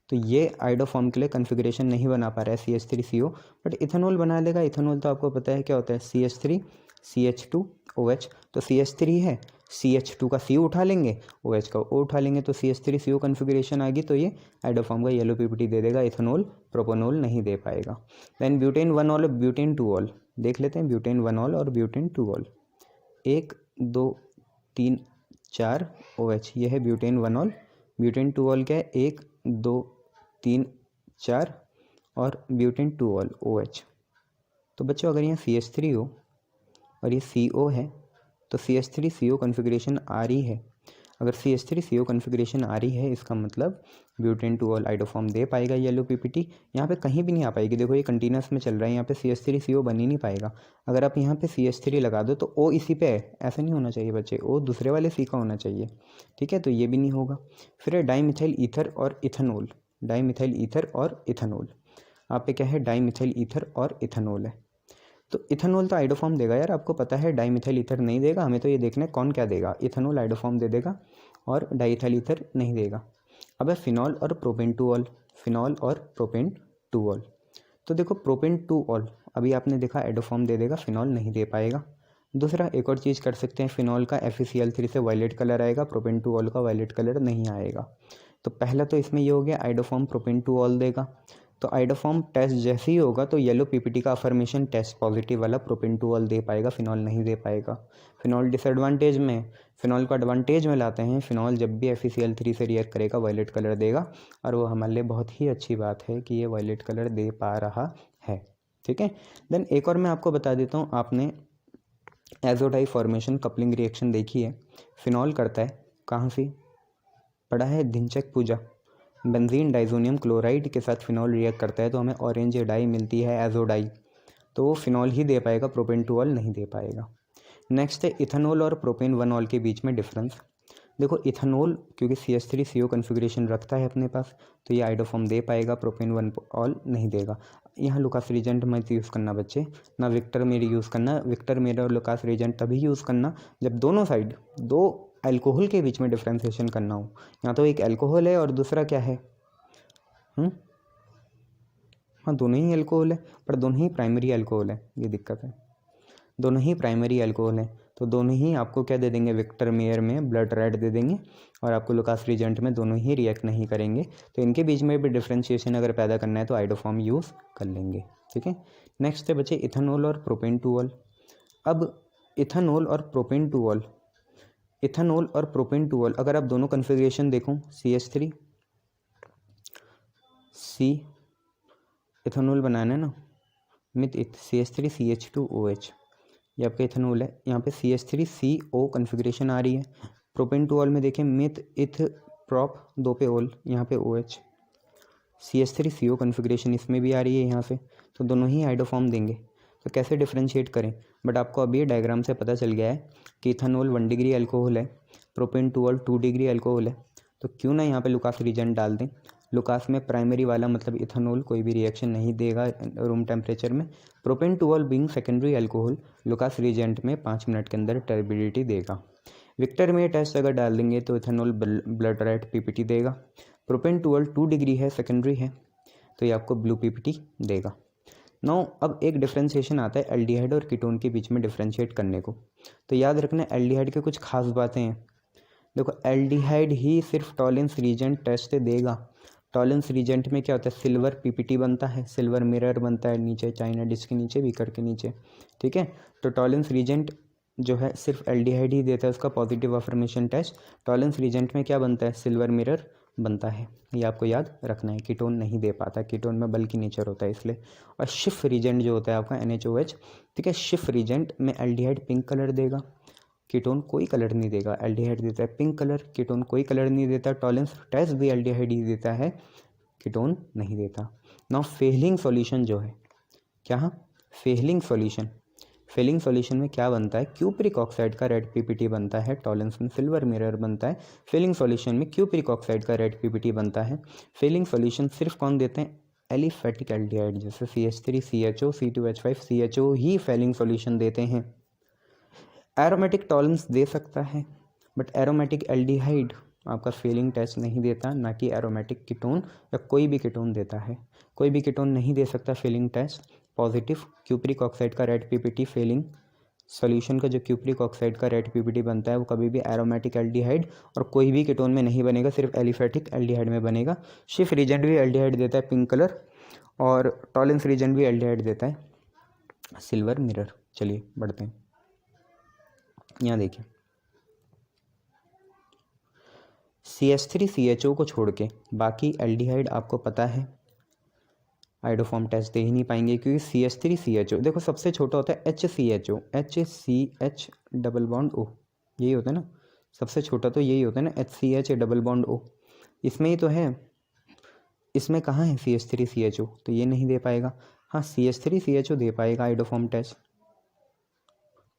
S1: तो ये आइडोफॉर्म के लिए कन्फिग्रेशन नहीं बना पा रहा है CH3CO, बट इथेनॉल बना लेगा। इथेनॉल तो आपको पता है क्या होता है, CH3 CH2OH। तो CH3 है, CH2 का C उठा लेंगे, OH का O उठा लेंगे, तो CH3CO कन्फिग्रेशन आ गई। तो ये आइडोफॉर्म का येलो पीपीटी दे देगा, इथेनॉल प्रोपानॉल नहीं दे पाएगा। देन ब्यूटेन 1 ऑल और ब्यूटेन 2 ऑल देख लेते हैं। ब्यूटेन 1 ऑल और ब्यूटेन 2 ऑल, 1 2 3 4 OH, ये है ब्यूटेन 1 ऑल। ब्यूटेन 2 ऑल क्या है, 1 2 3 4 और ब्यूटेन 2 ऑल OH। तो बच्चों अगर यहाँ CH3 हो और ये CO है तो CH3CO कन्फिग्रेशन आ रही है। अगर CH3CO कन्फिग्रेशन आ रही है इसका मतलब ब्यूटेन 2 ऑल आइडोफॉर्म दे पाएगा येलो पीपीटी। यहाँ पे कहीं भी नहीं आ पाएगी, देखो ये कंटिन्यूस में चल रहा है, यहाँ पे CH3CO बन ही नहीं पाएगा। अगर आप यहाँ पे CH3 लगा दो तो O इसी पे है, ऐसा नहीं होना चाहिए बच्चे, O दूसरे वाले C का होना चाहिए, ठीक है। तो ये भी नहीं होगा। फिर है डाईमिथाइल ईथर और इथेनॉल। डाईमिथाइल ईथर और इथेनॉल, आप पे क्या है, डाईमिथाइल ईथर और इथेनॉल है। तो इथेनॉल तो आइडोफॉर्म देगा यार, आपको पता है। डाईमिथाइल ईथर नहीं देगा, हमें तो ये देखना है कौन क्या देगा। इथेनॉल आइडोफॉर्म दे देगा और डाईइथाइल ईथर नहीं देगा। अब है फिनॉल और प्रोपेन 2 ऑल। फिनॉल और प्रोपेन 2 ऑल, तो देखो प्रोपेन 2 ऑल अभी आपने देखा आइडोफॉर्म दे देगा, फिनॉल नहीं दे पाएगा। दूसरा एक और चीज़ कर सकते हैं, फिनॉल का FeCl3 से वायलेट कलर आएगा, प्रोपेन 2 ऑल का वायलेट कलर नहीं आएगा। तो पहला तो इसमें ये हो गया, आइडोफॉर्म प्रोपेन 2 ऑल देगा। तो आइडोफॉर्म टेस्ट जैसे ही होगा तो येलो पीपीटी का अफर्मेशन टेस्ट पॉजिटिव वाला प्रोपेन 2 ऑल दे पाएगा, फिनॉल नहीं दे पाएगा। फिनॉल डिसएडवांटेज में, फिनॉल को एडवांटेज में लाते हैं। फिनॉल जब भी FeCl3 से रिएक्ट करेगा वायलेट कलर देगा, और वो हमारे लिए बहुत ही अच्छी बात है कि ये वायलेट कलर दे पा रहा है, ठीक है। देन एक और मैं आपको बता देता हूँ, आपने एजोडाई फॉर्मेशन कपलिंग रिएक्शन देखी है। फिनॉल करता है, कहाँ से पढ़ा है, धिंचक पूजा। बेंजीन डाइजोनियम क्लोराइड के साथ फिनॉल रिएक्ट करता है तो हमें ऑरेंज डाई मिलती है, एजोडाई। तो वो फिनॉल ही दे पाएगा, प्रोपेन 2 ऑल नहीं दे पाएगा। नेक्स्ट है इथेनॉल और प्रोपेन 1 ऑल के बीच में डिफरेंस। देखो इथेनॉल क्योंकि CH3CO कन्फिग्रेशन रखता है अपने पास तो ये आइडोफॉर्म दे पाएगा, प्रोपेन 1 ऑल नहीं देगा। यहाँ लुकास रिएजेंट मत यूज़ करना बच्चे, ना विक्टर मेयर यूज़ करना। विक्टर मेयर और लुकास रिएजेंट तभी यूज़ करना जब दोनों साइड दो अल्कोहल के बीच में डिफ्रेंसिएशन करना हो। यहाँ तो एक अल्कोहल है और दूसरा क्या है, हाँ दोनों ही अल्कोहल है, पर दोनों ही प्राइमरी अल्कोहल है, ये दिक्कत है। दोनों ही प्राइमरी अल्कोहल है तो दोनों ही आपको क्या दे देंगे, विक्टर मेयर में ब्लड रेड दे देंगे और आपको लुकास रीजेंट में दोनों ही रिएक्ट नहीं करेंगे। तो इनके बीच में भी डिफ्रेंशिएशन अगर पैदा करना है तो आइडोफॉर्म यूज़ कर लेंगे। ठीक है, नेक्स्ट है बचे इथेनॉल और प्रोपेन टूऑल। अब इथेनॉल और प्रोपेन टूऑल, इथेनॉल और प्रोपेन टूऑल अगर आप दोनों कन्फिग्रेशन देखो, CH3 C इथेनॉल बनाना है ना, मिथ CH3 CH2OH, ये आपका इथेनॉल है। यहाँ पे CH3CO कन्फिग्रेशन आ रही है। प्रोपेन टूऑल में देखें मिथ इथ प्रॉप 2 पे ओल, यहाँ पे OH, CH3CO कन्फिग्रेशन इसमें भी आ रही है यहाँ से, तो दोनों ही हाइड्रोफॉर्म देंगे। तो कैसे डिफ्रेंशिएट करें, बट आपको अभी डायग्राम से पता चल गया है कि इथेनॉल 1 डिग्री अल्कोहल है, प्रोपेन टूऑल 2 डिग्री अल्कोहल है, तो क्यों ना यहाँ पे लुकास रीजेंट डाल दें। लुकास में प्राइमरी वाला मतलब इथेनॉल कोई भी रिएक्शन नहीं देगा रूम टेम्परेचर में। Propane two ol being secondary alcohol Lucas reagent में 5 मिनट के अंदर टर्बिडिटी देगा। विक्टर में टेस्ट अगर डाल देंगे तो इथेनॉल ब्लड रेड PPT देगा। प्रोपेन टूऑल 2 डिग्री है, सेकेंडरी है, तो ये आपको ब्लू PPT देगा। नाउ अब एक डिफ्रेंशिएशन आता है एल्डिहाइड और कीटोन के बीच में डिफ्रेंशिएट करने को। तो याद रखना एल्डिहाइड के कुछ खास बातें हैं। देखो एल्डिहाइड ही सिर्फ टॉलेंस रीजेंट टेस्ट देगा। टॉलेंस रीजेंट में क्या होता है, सिल्वर PPT बनता है, सिल्वर मिरर बनता है नीचे चाइना डिश के नीचे, बीकर के नीचे। ठीक है, तो टॉलेंस रीजेंट जो है सिर्फ एल्डिहाइड ही देता है उसका positive affirmation test. Tollens reagent में क्या बनता है, सिल्वर मिरर बनता है, ये आपको याद रखना है। कीटोन नहीं दे पाता, कीटोन में बल्कि नेचर होता है इसलिए। और शिफ रीजेंट जो होता है आपका NaOH, ठीक है, शिफ रीजेंट में एल्डिहाइड पिंक कलर देगा, कीटोन कोई कलर नहीं देगा। एल्डिहाइड देता है पिंक कलर, कीटोन कोई कलर नहीं देता। टॉलेंस टेस्ट भी एल्डिहाइड ही देता है, कीटोन नहीं देता। नाउ फेलिंग सॉल्यूशन जो है, क्या फेलिंग सॉल्यूशन, फेलिंग सॉल्यूशन में क्या बनता है, क्यूप्रिक ऑक्साइड का रेड PPT बनता है, टॉलेंस में सिल्वर मिरर बनता है। फेलिंग सॉल्यूशन में क्यूप्रिक ऑक्साइड का रेड PPT बनता है। फेलिंग सॉल्यूशन सिर्फ कौन देते हैं, एलिफेटिक एल्डिहाइड जैसे CH3 CHO C2H5 CHO ही फेलिंग सॉल्यूशन देते हैं। एरोमेटिक टॉलेंस दे सकता है, बट एरोमेटिक एल्डिहाइड आपका फेलिंग टेस्ट नहीं देता, ना कि एरोमेटिक कीटोन या कोई भी कीटोन देता है। कोई भी कीटोन नहीं दे सकता Fehling test positive. Cupric oxide का रेड PPT फेलिंग सॉल्यूशन का जो क्यूप्रिक ऑक्साइड का रेड PPT बनता है वो कभी भी एरोमेटिक एल्डिहाइड और कोई भी कीटोन में नहीं बनेगा, सिर्फ एलिफेटिक एल्डिहाइड में बनेगा। शिफ रीजेंट भी एल्डिहाइड देता है पिंक कलर, और टॉलेंस रीजेंट भी एल्डिहाइड देता है सिल्वर मिरर। चलिए बढ़ते हैं, यहाँ देखिए CH3 CHO को छोड़ के बाकी एल्डिहाइड आपको पता है आइडोफॉर्म टेस्ट दे ही नहीं पाएंगे, क्योंकि CH3 CHO देखो सबसे छोटा होता है HCHO, HCH double bond O, यही होता है ना, सबसे छोटा तो यही होता है ना, HCH डबल बॉन्ड O, इसमें ही तो है। इसमें कहाँ है CH3 CHO, तो ये नहीं दे पाएगा। हाँ CH3 CHO दे पाएगा आइडोफॉर्म टेस्ट,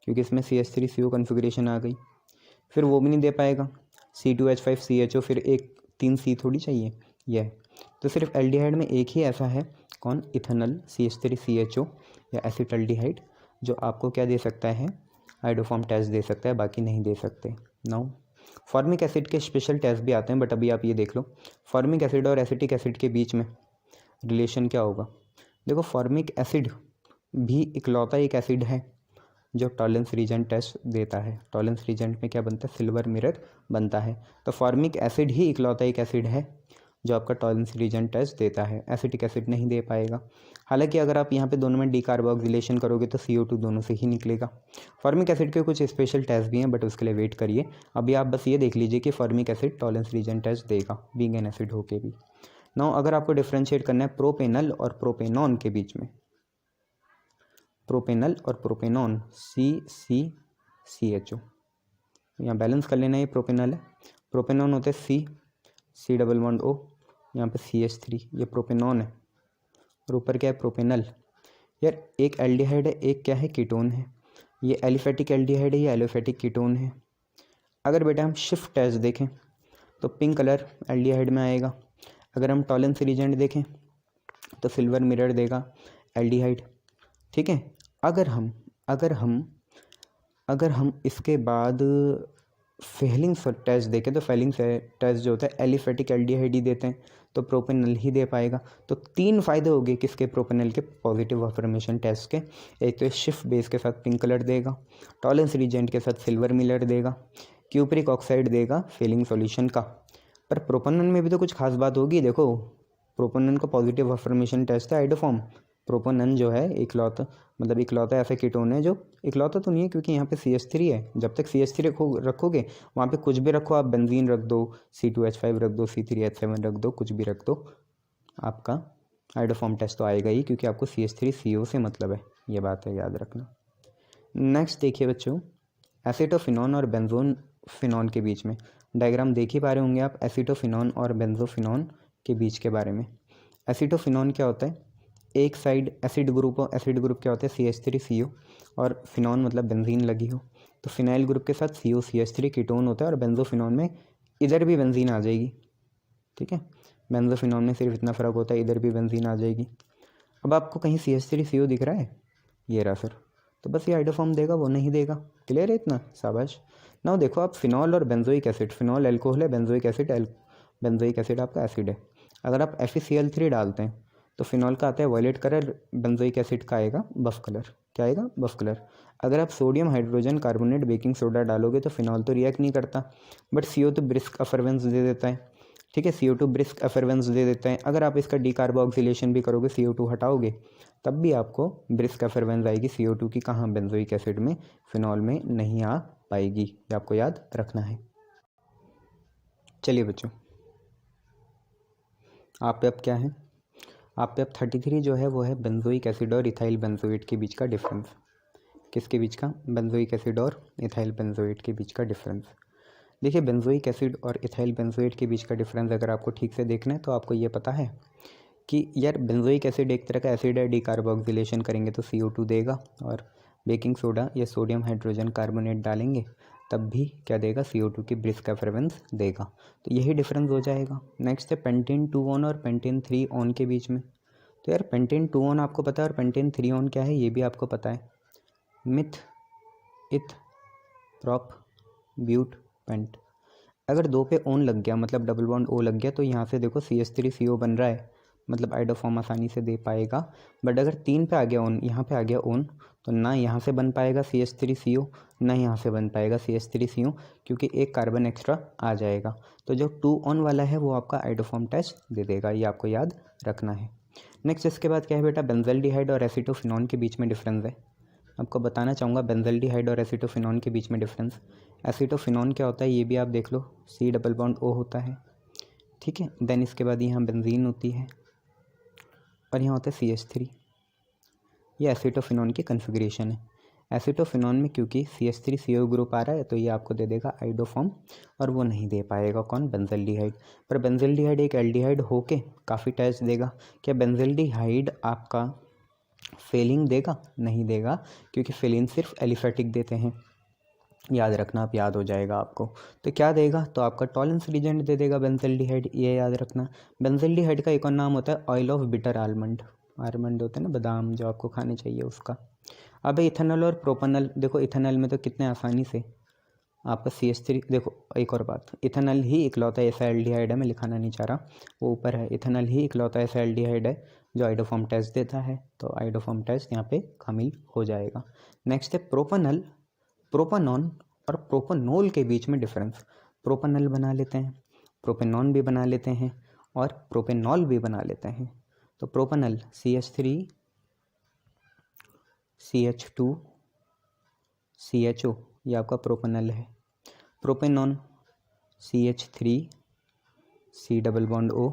S1: क्योंकि इसमें CH3CO कन्फिग्रेशन आ गई। फिर वो भी नहीं दे पाएगा C2H5 CHO, फिर एक 3 C थोड़ी चाहिए यह। तो सिर्फ एल्डिहाइड में एक ही ऐसा है, कौन, इथेनॉल CH3 CHO या एसिटल्डिहाइड, जो आपको क्या दे सकता है, आइडोफॉर्म टेस्ट दे सकता है, बाकी नहीं दे सकते। नाउ फॉर्मिक एसिड के स्पेशल टेस्ट भी आते हैं, बट अभी आप ये देख लो फॉर्मिक एसिड और एसिटिक एसिड के बीच में रिलेशन क्या होगा। देखो फॉर्मिक एसिड भी इकलौता एक एसिड है जो टॉलेंस रीजेंट टेस्ट देता है। टॉलेंस रीजेंट में क्या बनता है, सिल्वर मिरर बनता है। तो फॉर्मिक एसिड ही इकलौता एक एसिड है जो आपका टॉलेंस रीजेंट टेस्ट देता है, एसिटिक एसिड नहीं दे पाएगा। हालांकि अगर आप यहाँ पे दोनों में डिकार्बोक्सिलेशन करोगे तो CO2 दोनों से ही निकलेगा। फॉर्मिक एसिड के कुछ स्पेशल टेस्ट भी हैं, बट उसके लिए वेट करिए। अभी आप बस ये देख लीजिए कि formic acid Tollens reagent test देगा बीइंग एन एसिड होके भी। नाउ अगर आपको डिफ्रेंशिएट करना है प्रोपेनल और प्रोपेनॉन के बीच में, प्रोपेनल और प्रोपेनॉन CCCHO, यहाँ बैलेंस कर लेना, ये प्रोपेनल है, प्रोपेनॉन होते हैं C डबल बॉन्ड O, यहाँ पे CH3, ये प्रोपेनॉन है, और ऊपर क्या है, प्रोपेनल। यार एक एल्डिहाइड है, एक क्या है, कीटोन है। ये एलिफेटिक एल्डिहाइड है, ये एलिफेटिक कीटोन है। अगर बेटा हम शिफ्ट टेस्ट देखें तो पिंक कलर एल्डिहाइड में आएगा। अगर हम टॉलेंस रीजेंट देखें तो सिल्वर मिरर देगा एल्डिहाइड, ठीक है। अगर हम इसके बाद फेलिंग टेस्ट देखें तो फेलिंग टेस्ट जो होता है एलिफेटिक एल्डिहाइड ही देते हैं, तो प्रोपेनल ही दे पाएगा। तो 3 फ़ायदे हो गए किसके, प्रोपेनल के पॉजिटिव अफर्मेशन टेस्ट के। एक तो शिफ्ट बेस के साथ पिंक कलर देगा, टॉलेंस रिजेंट के साथ सिल्वर मिलर देगा, क्यूप्रिक ऑक्साइड देगा फेलिंग सॉल्यूशन का। पर प्रोपेनल में भी तो कुछ खास बात होगी। देखो प्रोपेनल का पॉजिटिव अफर्मेशन टेस्ट है आइडोफॉर्म। प्रोपेनल जो है इकलौता ऐसा कीटोन है जो, इकलौता तो नहीं है क्योंकि यहाँ पे CH3 है। जब तक CH3 रखोगे वहाँ पे कुछ भी रखो आप, बेंजीन रख दो, C2H5 रख दो, C3H7 रख दो, कुछ भी रख दो, आपका आइडोफॉर्म टेस्ट तो आएगा ही, क्योंकि आपको CH3CO से मतलब है। ये बात है, याद रखना। नेक्स्ट देखिए बच्चों, एसिटोफिनॉन और बेंजोफिनॉन के बीच में डायग्राम देख ही पा रहे होंगे आप, एसिटोफिनॉन और बेंजोफिनॉन के बीच के बारे में। एसिटोफिनॉन क्या होता है, एक साइड एसिड ग्रुप हो, एसिड ग्रुप क्या होता है CH3CO, और फिनॉन मतलब बेंजीन लगी हो, तो फिनाइल ग्रुप के साथ COCH3 कीटोन होता है, और बेंजोफिनॉन में इधर भी बेंजीन आ जाएगी। ठीक है, बेंजोफिनॉन में सिर्फ इतना फ़र्क होता है, इधर भी बेंजीन आ जाएगी। अब आपको कहीं CH3CO दिख रहा है, ये रहा सर, तो बस ये आइडोफॉर्म देगा, वो नहीं देगा। क्लियर है इतना, शाबाश। नाउ देखो आप, फिनॉल और बेंजोइक एसिड, फिनॉल एल्कोहल है, बेंजोइक एसिड आपका एसिड है। अगर आप FeCl3 डालते हैं तो फिनॉल का आता है वायलेट कलर, बेंजोइक एसिड का आएगा बफ कलर। क्या आएगा, बफ कलर। अगर आप sodium hydrogen carbonate baking soda डालोगे तो फिनॉल तो रिएक्ट नहीं करता, बट CO2 ब्रिस्क अफरवेंस दे देता है। ठीक है, CO2 ब्रिस्क अफरवेंस दे देता है। अगर आप इसका डीकार्बोक्सिलेशन भी करोगे, CO2 हटाओगे, तब भी आपको ब्रिस्क अफरवेंस आएगी CO2 की। कहाँ, बेंजोइक एसिड में, फिनॉल में नहीं आ पाएगी। ये आपको याद रखना है। चलिए बच्चों, आप पे अब क्या है, आप पे अब 33 जो है वो है बेंजोइक एसिड और इथाइल बेंजोएट के बीच का डिफरेंस। किसके बीच का, बेंजोइक एसिड और इथाइल बेंजोएट के बीच का डिफरेंस। देखिए बेंजोइक एसिड और इथाइल बेंजोएट के बीच का डिफरेंस अगर आपको ठीक से देखना है तो आपको ये पता है कि यार बेंजोइक एसिड एक तरह का एसिड है, डीकार्बोक्सिलेशन करेंगे तो CO2 देगा, और बेकिंग सोडा या सोडियम हाइड्रोजन कार्बोनेट डालेंगे तब भी क्या देगा, CO2 की ब्रिस्क अफरवेंस देगा। तो यही डिफरेंस हो जाएगा। नेक्स्ट है पेंटेन 2 ऑन और पेंटेन 3 ऑन के बीच में। तो यार पेंटेन 2 ऑन आपको पता है और पेंटेन 3 ऑन क्या है ये भी आपको पता है, मिथ, इथ, प्रॉप, ब्यूट, पेंट। अगर 2 पे ओन लग गया मतलब डबल बॉन्ड O लग गया तो यहाँ से देखो CH3CO बन रहा है, मतलब आइडोफॉर्म आसानी से दे पाएगा। बट अगर 3 पे आ गया ओन, यहाँ पे आ गया ओन, तो ना यहाँ से बन पाएगा CH3CO, ना यहाँ से बन पाएगा CH3CO, क्योंकि एक कार्बन एक्स्ट्रा आ जाएगा। तो जो 2 ऑन वाला है वो आपका आइडोफॉर्म टेस्ट दे देगा, ये आपको याद रखना है। नेक्स्ट इसके बाद क्या है बेटा, बेंजल्डिहाइड और एसिटोफिनॉन के बीच में डिफरेंस है। आपको बताना चाहूँगा बेंजल्डिहाइड और एसिटोफिनॉन के बीच में डिफरेंस। एसिटोफिनॉन क्या होता है ये भी आप देख लो, C डबल बॉन्ड O होता है। ठीक है, देन इसके बाद यहाँ बेंजीन होती है और यहाँ होता है CH3। ये एसिटोफिनॉन की कन्फिग्रेशन है। एसिटोफिनॉन में क्योंकि CH3CO ग्रुप आ रहा है तो ये आपको दे देगा आइडोफॉर्म, और वो नहीं दे पाएगा कौन, बेंजल्डिहाइड। पर बेंजल्डिहाइड एक एल्डिहाइड होके काफ़ी टेस्ट देगा। क्या बेंजल्डिहाइड आपका फेलिंग देगा, नहीं देगा, क्योंकि फेलिन सिर्फ एलिफेटिक देते हैं। याद रखना, आप याद हो जाएगा आपको। तो क्या देगा, तो आपका टॉलेंस रिजेंट दे देगा बेंजल्डिहाइड, ये याद रखना। बेंजल्डिहाइड का एक और नाम होता है oil of bitter almond. Almond होते हैं ना बादाम, जो आपको खाने चाहिए उसका। अब इथेनॉल और प्रोपेनॉल, देखो इथेनॉल में तो कितने आसानी से आपका CH3, देखो एक और बात, इथेनॉल ही इकलौता ऐसा एल्डिहाइड है, मैं लिखाना नहीं चाह रहा, वो ऊपर है, इथेनॉल ही इकलौता ऐसा एल्डिहाइड है जो आइडोफॉर्म टेस्ट देता है, तो आइडोफॉर्म टेस्ट यहाँ पे शामिल हो जाएगा। नेक्स्ट है प्रोपेनॉल, प्रोपेनॉन और प्रोपेनॉल के बीच में डिफरेंस। प्रोपेनॉल बना लेते हैं, प्रोपेनॉन भी बना लेते हैं, और प्रोपेनॉल भी बना लेते हैं। तो प्रोपेनॉल CH3 CH2 CHO, ये आपका प्रोपेनॉल है। Propanone CH3 C double bond O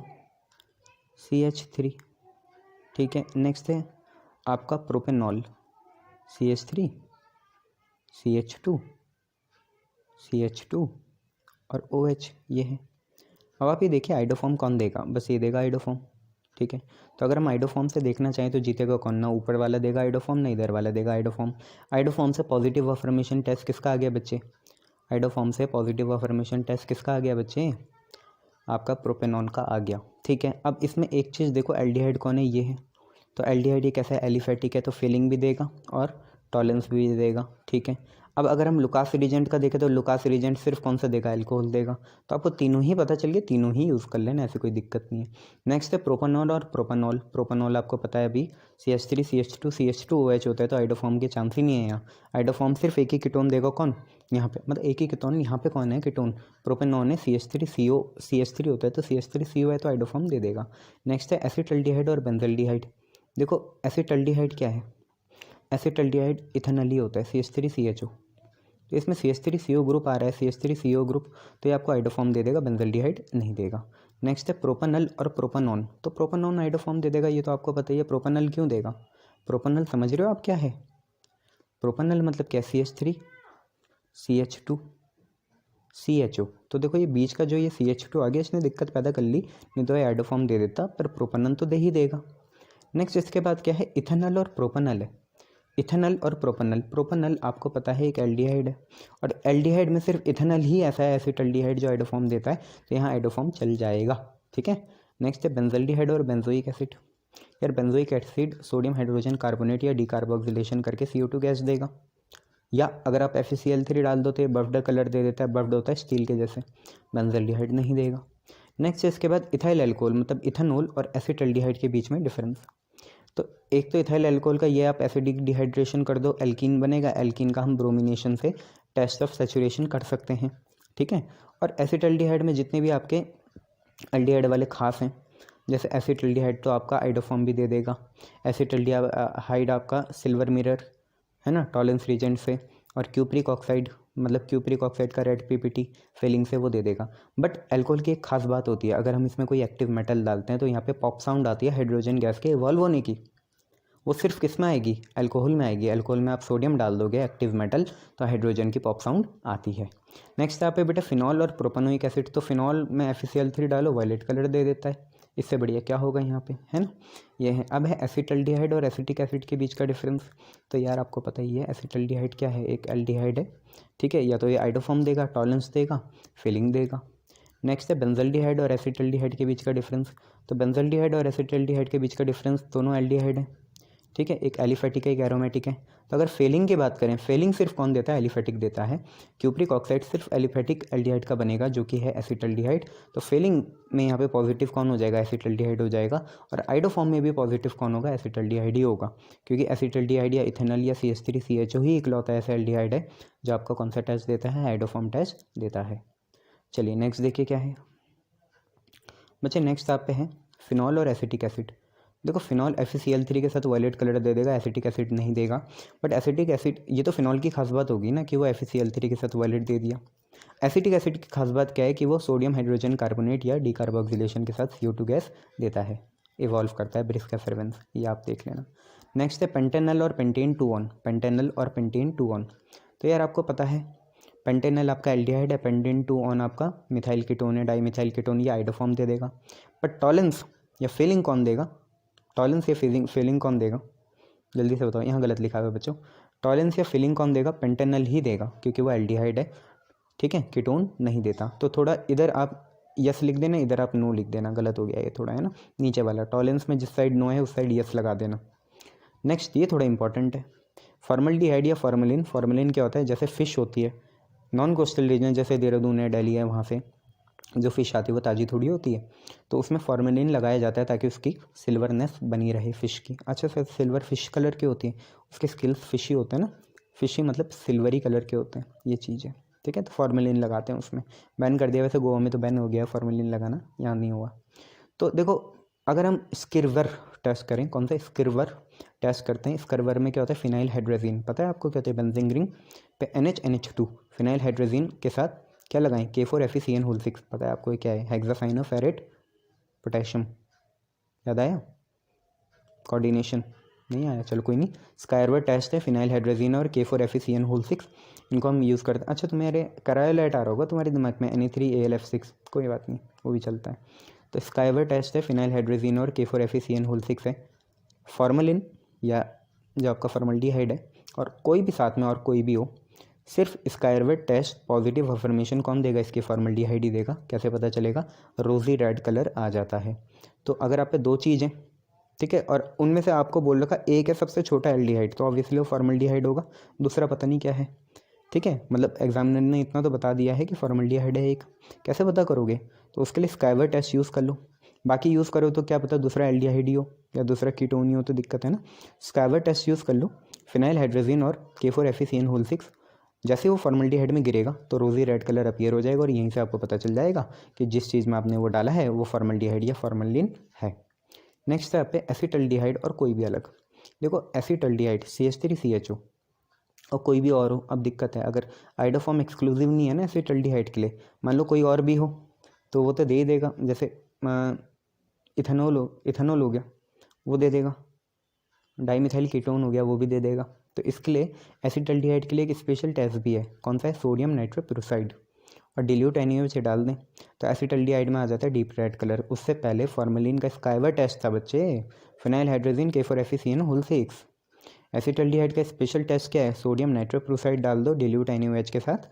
S1: CH3। ठीक है, नेक्स्ट है आपका प्रोपेनॉल CH3 CH2 CH2 और OH, ये है। अब आप ये देखिए आइडोफॉर्म कौन देगा, बस ये देगा आइडोफॉर्म। ठीक है, तो अगर हम आइडोफॉर्म से देखना चाहें तो जीतेगा कौन, ना ऊपर वाला देगा आइडोफॉर्म, ना इधर वाला देगा आइडोफॉर्म। आइडोफॉर्म से पॉजिटिव अफर्मेशन टेस्ट किसका आ गया बच्चे, आइडोफॉर्म से पॉजिटिव अफर्मेशन टेस्ट किसका आ गया बच्चे, आपका प्रोपेनॉन का आ गया। ठीक है, अब इसमें एक चीज़ देखो, एल्डिहाइड कौन है, ये है। तो एल्डिहाइड एक ऐसा एलिफेटिक है तो फिलिंग भी देगा और टॉलेंस भी देगा, ठीक है। अब अगर हम लुकास रिजेंट का देखें तो लुकास रिजेंट सिर्फ कौन सा देगा, अल्कोहल देगा। तो आपको तीनों ही पता चल गया, तीनों ही यूज़ कर लेना, ऐसी कोई दिक्कत नहीं है। नेक्स्ट है प्रोपानॉल और प्रोपानॉल। प्रोपानॉल आपको पता है अभी CH3 CH2 CH2OH होता है, तो आइडोफॉर्म के चांस ही नहीं है यहाँ। आइडोफॉर्म सिर्फ एक ही कीटोन देगा, कौन, यहाँ पे, मतलब एक ही कीटोन, यहाँ पे कौन है कीटोन, प्रोपेनॉन है, CH3 होता है, तो CH3CO है तो आइडोफॉर्म दे देगा। नेक्स्ट है एसिटल्डिहाइड और बेंजल्डिहाइड। देखो एसिटल्डिहाइड क्या है, एसिटल्डिहाइड इथेनॉल ही होता है, CH3CHO, तो इसमें CH3CO ग्रुप आ रहा है, CH3CO ग्रुप, तो ये आपको आइडोफॉर्म दे देगा, बेंजल्डिहाइड नहीं देगा। नेक्स्ट है प्रोपानल और प्रोपानॉन, तो प्रोपानॉन आइडोफॉर्म दे देगा, ये तो आपको पता ही है। प्रोपानल क्यों देगा, प्रोपानल समझ रहे हो आप क्या है, प्रोपानल मतलब क्या, CH3 CH2 CHO, तो देखो ये बीच का जो ये CH2 आ गया, इसने दिक्कत पैदा कर ली, नहीं तो ये आइडोफॉर्म दे देता, पर प्रोपानल तो दे ही देगा। नेक्स्ट इसके बाद क्या है, इथेनॉल और प्रोपानल है। इथेनॉल और प्रोपानल, प्रोपानल आपको पता है एक एल्डिहाइड है, और एल्डिहाइड में सिर्फ इथेनॉल ही ऐसा है एसिटल्डिहाइड जो आइडोफॉर्म देता है, तो यहाँ आइडोफॉर्म चल जाएगा, ठीक है। नेक्स्ट है बेंजल्डिहाइड और बेंजोइक एसिड। यार benzoic acid sodium hydrogen carbonate या डिकार्बोक्सिलेशन करके CO2 गैस देगा, या अगर आप FeCl3 डाल दो तो ये बफ्ड कलर दे देता है, बफ्ड होता है स्टील के जैसे, बेंजल्डिहाइड नहीं देगा। नेक्स्ट इसके बाद इथाइल एल्कोहल, मतलब इथेनॉल और एसिटल्डिहाइड के बीच में डिफरेंस। तो एक तो इथाइल एल्कोहल का ये आप एसिडिक डिहाइड्रेशन कर दो, एल्कीन बनेगा, एल्कीन का हम ब्रोमिनेशन से टेस्ट ऑफ सेचुरेशन कर सकते हैं, ठीक है। और एसिटल्डिहाइड में जितने भी आपके एल्डिहाइड वाले खास हैं, जैसे एसिटल्डिहाइड तो आपका आइडोफॉर्म भी दे देगा, एसिटल्डिहाइड आपका सिल्वर मिरर है ना, टॉलेंस रीजेंट से, और क्यूप्रिक ऑक्साइड, मतलब क्यूप्रिक ऑक्साइड का रेड PPT फेलिंग से वो दे देगा। बट एल्कोहल की एक खास बात होती है, अगर हम इसमें कोई एक्टिव मेटल डालते हैं तो यहाँ पे पॉप साउंड आती है हाइड्रोजन गैस के इवॉल्व होने की, वो सिर्फ किस में आएगी, अल्कोहल में आएगी। अल्कोहल में आप सोडियम डाल दोगे एक्टिव मेटल, तो हाइड्रोजन की पॉप साउंड आती है। नेक्स्ट यहाँ पे बेटा फिनॉल और प्रोपेनोइक एसिड, तो फिनॉल में FeCl3 डालो, वायलेट कलर दे देता है, इससे बढ़िया क्या होगा यहाँ पे, है ना, ये है। अब है एसिटल्डिहाइड और एसिटिक एसिड के बीच का डिफरेंस, तो यार आपको पता ही है एसिटल्डिहाइड क्या है, एक एल्डिहाइड है, ठीक है, या तो ये आइडोफॉर्म देगा, टॉलेंस देगा, फिलिंग देगा। नेक्स्ट है बेंजल्डिहाइड और एसिटल्डिहाइड के बीच का डिफरेंस, तो बेंजल्डिहाइड और एसिटल्डिहाइड के बीच का डिफरेंस, दोनों एल्डिहाइड है, ठीक है, एक एलिफेटिक है एक एरोमेटिक है। तो अगर फेलिंग की बात करें, फेलिंग सिर्फ कौन देता है, एलिफेटिक देता है, क्यूप्रिक ऑक्साइड सिर्फ एलिफेटिक एल्डिहाइड का बनेगा जो कि है एसिटल्डिहाइड, तो फेलिंग में यहाँ पे पॉजिटिव कौन हो जाएगा, एसिटल्डिहाइड हो जाएगा, और आइडोफॉर्म में भी पॉजिटिव कौन होगा, एसिटल्डिहाइड ही होगा, क्योंकि एसिटल्डिहाइड या इथेनॉल या CH3CHO ही इकलौता ऐसा एल्डिहाइड है जो आपका कौन सा टेस्ट देता है, आइडोफॉर्म टेस्ट देता है। चलिए नेक्स्ट देखिए क्या है बच्चे, नेक्स्ट आप पे है फिनॉल और एसिटिक एसिड। देखो फिनॉल FeCl3 के साथ वायलेट कलर दे देगा, एसिटिक एसिड नहीं देगा, बट एसिटिक एसिड, ये तो फिनॉल की खास बात होगी ना कि वो FeCl3 के साथ वायलेट दे दिया। एसिटिक एसिड की खास बात क्या है कि वो सोडियम हाइड्रोजन कार्बोनेट या डिकार्बोक्सिलेशन के साथ CO2 गैस देता है, इवॉल्व करता है ब्रिस्क एफरेंस, ये आप देख लेना। नेक्स्ट है पेंटेनल और पेंटेन 2 ऑन, पेंटेनल और पेंटेन 2 ऑन, तो यार आपको पता है पेंटेनल आपका एल्डिहाइड है, पेंटेन 2 ऑन आपका मिथाइल कीटोन है, डाईमिथाइल कीटोन, या आइडोफॉर्म दे देगा। बट टॉलेंस या फेलिंग कौन देगा, टॉलेंस या फेलिंग कौन देगा, जल्दी से बताओ, यहाँ गलत लिखा हुआ है बच्चों, टॉलेंस या फेलिंग कौन देगा, पेंटेनल ही देगा, क्योंकि वो एल्डिहाइड है, ठीक है, कीटोन नहीं देता। तो थोड़ा इधर आप यस लिख देना, इधर आप नो लिख देना, गलत हो गया ये थोड़ा, है ना, नीचे वाला टॉलेंस में जिस साइड नो है उस साइड यस लगा देना। नेक्स्ट ये थोड़ा इंपॉर्टेंट है, फॉर्मल्डिहाइड या फॉर्मलिन। फॉर्मलिन क्या होता है, जैसे फिश होती है नॉन कोस्टल रीजन, जैसे देहरादून है, दिल्ली है, वहाँ से जो फ़िश आती है वो ताज़ी थोड़ी होती है, तो उसमें फॉर्मेलिन लगाया जाता है ताकि उसकी सिल्वरनेस बनी रहे फ़िश की। अच्छा सर, सिल्वर फिश कलर की होती है, उसके स्किल्स फिशी होते हैं ना, फिशी मतलब सिल्वरी कलर के होते हैं, ये चीज़ है, ठीक है, तो फॉर्मेलिन लगाते हैं उसमें। बैन कर दिया वैसे, गोवा में तो बैन हो गया फॉर्मेलिन लगाना, यहाँ नहीं हुआ। तो देखो अगर हम स्किरवर टेस्ट करें, कौन सा स्किरवर टेस्ट करते हैं, स्किरवर में क्या होता है, फिनाइल हाइड्रोजीन, पता है आपको क्या होता है, बेंजीन रिंग पे NH2 फिनाइल हाइड्रोजीन के साथ क्या लगाएं, K4FeCN6, पता है आपको ये क्या है, हेक्सासाइनोफेरेट पोटेशियम, याद आया, कोऑर्डिनेशन नहीं आया, चलो कोई नहीं। स्कायरवर टेस्ट है फिनाइल हाइड्रोजीन और K4FeCN6, इनको हम यूज़ करते हैं। अच्छा तुम्हारे करायोलाइट आ रहा होगा तुम्हारे दिमाग में, Na3AlF6, कोई बात नहीं, वो भी चलता है। तो स्कायरवर टेस्ट है फिनाइल हाइड्रोजीन और K4FeCN6 है। फॉर्मलिन या जो आपका फॉर्मल्डिहाइड है, और कोई भी साथ में और कोई भी हो, सिर्फ स्कायरवेट टेस्ट पॉजिटिव अफर्मेशन कौन देगा, इसकी फॉर्मल्डिहाइड ही देगा। कैसे पता चलेगा, रोजी रेड कलर आ जाता है। तो अगर आप पे दो चीज़ हैं, ठीक है। और उनमें से आपको बोल रखा एक है सबसे छोटा एल्डिहाइड, तो ऑब्वियसली वो फॉर्मल्डिहाइड होगा, दूसरा पता नहीं क्या है। ठीक है, मतलब एग्जामिनर ने इतना तो बता दिया है कि फॉर्मल्डिहाइड है एक। कैसे पता करोगे? तो उसके लिए स्काइवर टेस्ट यूज़ कर लो। बाकी यूज़ करो तो क्या पता दूसरा एल्डिहाइड ही हो या दूसरा कीटोन ही हो, तो दिक्कत है ना। स्काइवर टेस्ट यूज़ कर लो। फिनाइल हाइड्रोजन और K4FeCN6 जैसे वो फॉर्मल्डिहाइड में गिरेगा तो रोजी रेड कलर अपीयर हो जाएगा और यहीं से आपको पता चल जाएगा कि जिस चीज़ में आपने वो डाला है वो फॉर्मल्डिहाइड या फॉर्मलिन है। नेक्स्ट है आप पे एसिटल्डिहाइड और कोई भी अलग। देखो एसिटल्डिहाइड CH3CHO और कोई भी और हो, अब दिक्कत है अगर आइडोफॉर्म एक्सक्लूसिव नहीं है ना एसिटल्डिहाइड के लिए, मान लो कोई और भी हो तो वो तो दे ही देगा, जैसे इथेनॉल हो गया वो दे देगा, डाइमिथाइल कीटोन हो गया वो भी दे देगा। तो इसके लिए एसिटल्डिहाइड के लिए एक स्पेशल टेस्ट भी है, कौन सा है? सोडियम नाइट्रोपेरोक्साइड। और डिल्यूट NaOH से डाल दें तो एसिटल्डिहाइड में आ जाता है डीप रेड कलर। उससे पहले फॉर्मेलिन का स्काइवर टेस्ट था बच्चे, फिनाइल हाइड्रोजन K4FeCN6। एसिटल्डिहाइड का स्पेशल टेस्ट क्या है? सोडियम नाइट्रोपेरोक्साइड डाल दो डिल्यूट NaOH के साथ,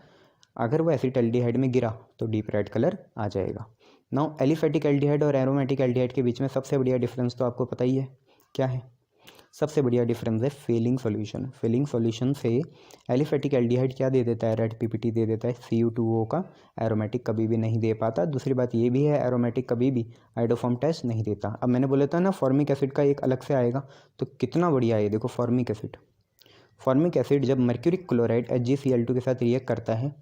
S1: अगर वो एसिटल्डिहाइड में गिरा तो डीप रेड कलर आ जाएगा। नाउ एलिफेटिक एल्डिहाइड और एरोमेटिक एल्डिहाइड के बीच में सबसे बढ़िया डिफरेंस तो आपको पता ही है क्या है। सबसे बढ़िया डिफरेंस है फेलिंग सॉल्यूशन। फेलिंग सॉल्यूशन से एलिफेटिक एल्डिहाइड क्या दे देता है? रेड PPT दे देता है CU2O का, एरोमेटिक कभी भी नहीं दे पाता। दूसरी बात ये भी है एरोमेटिक कभी भी आइडोफॉर्म टेस्ट नहीं देता। अब मैंने बोला था ना फॉर्मिक एसिड का एक अलग से आएगा, तो कितना बढ़िया है देखो फॉर्मिक एसिड। फॉर्मिक एसिड जब मर्क्यूरिक क्लोराइड HgCl2 के साथ रिएक्ट करता है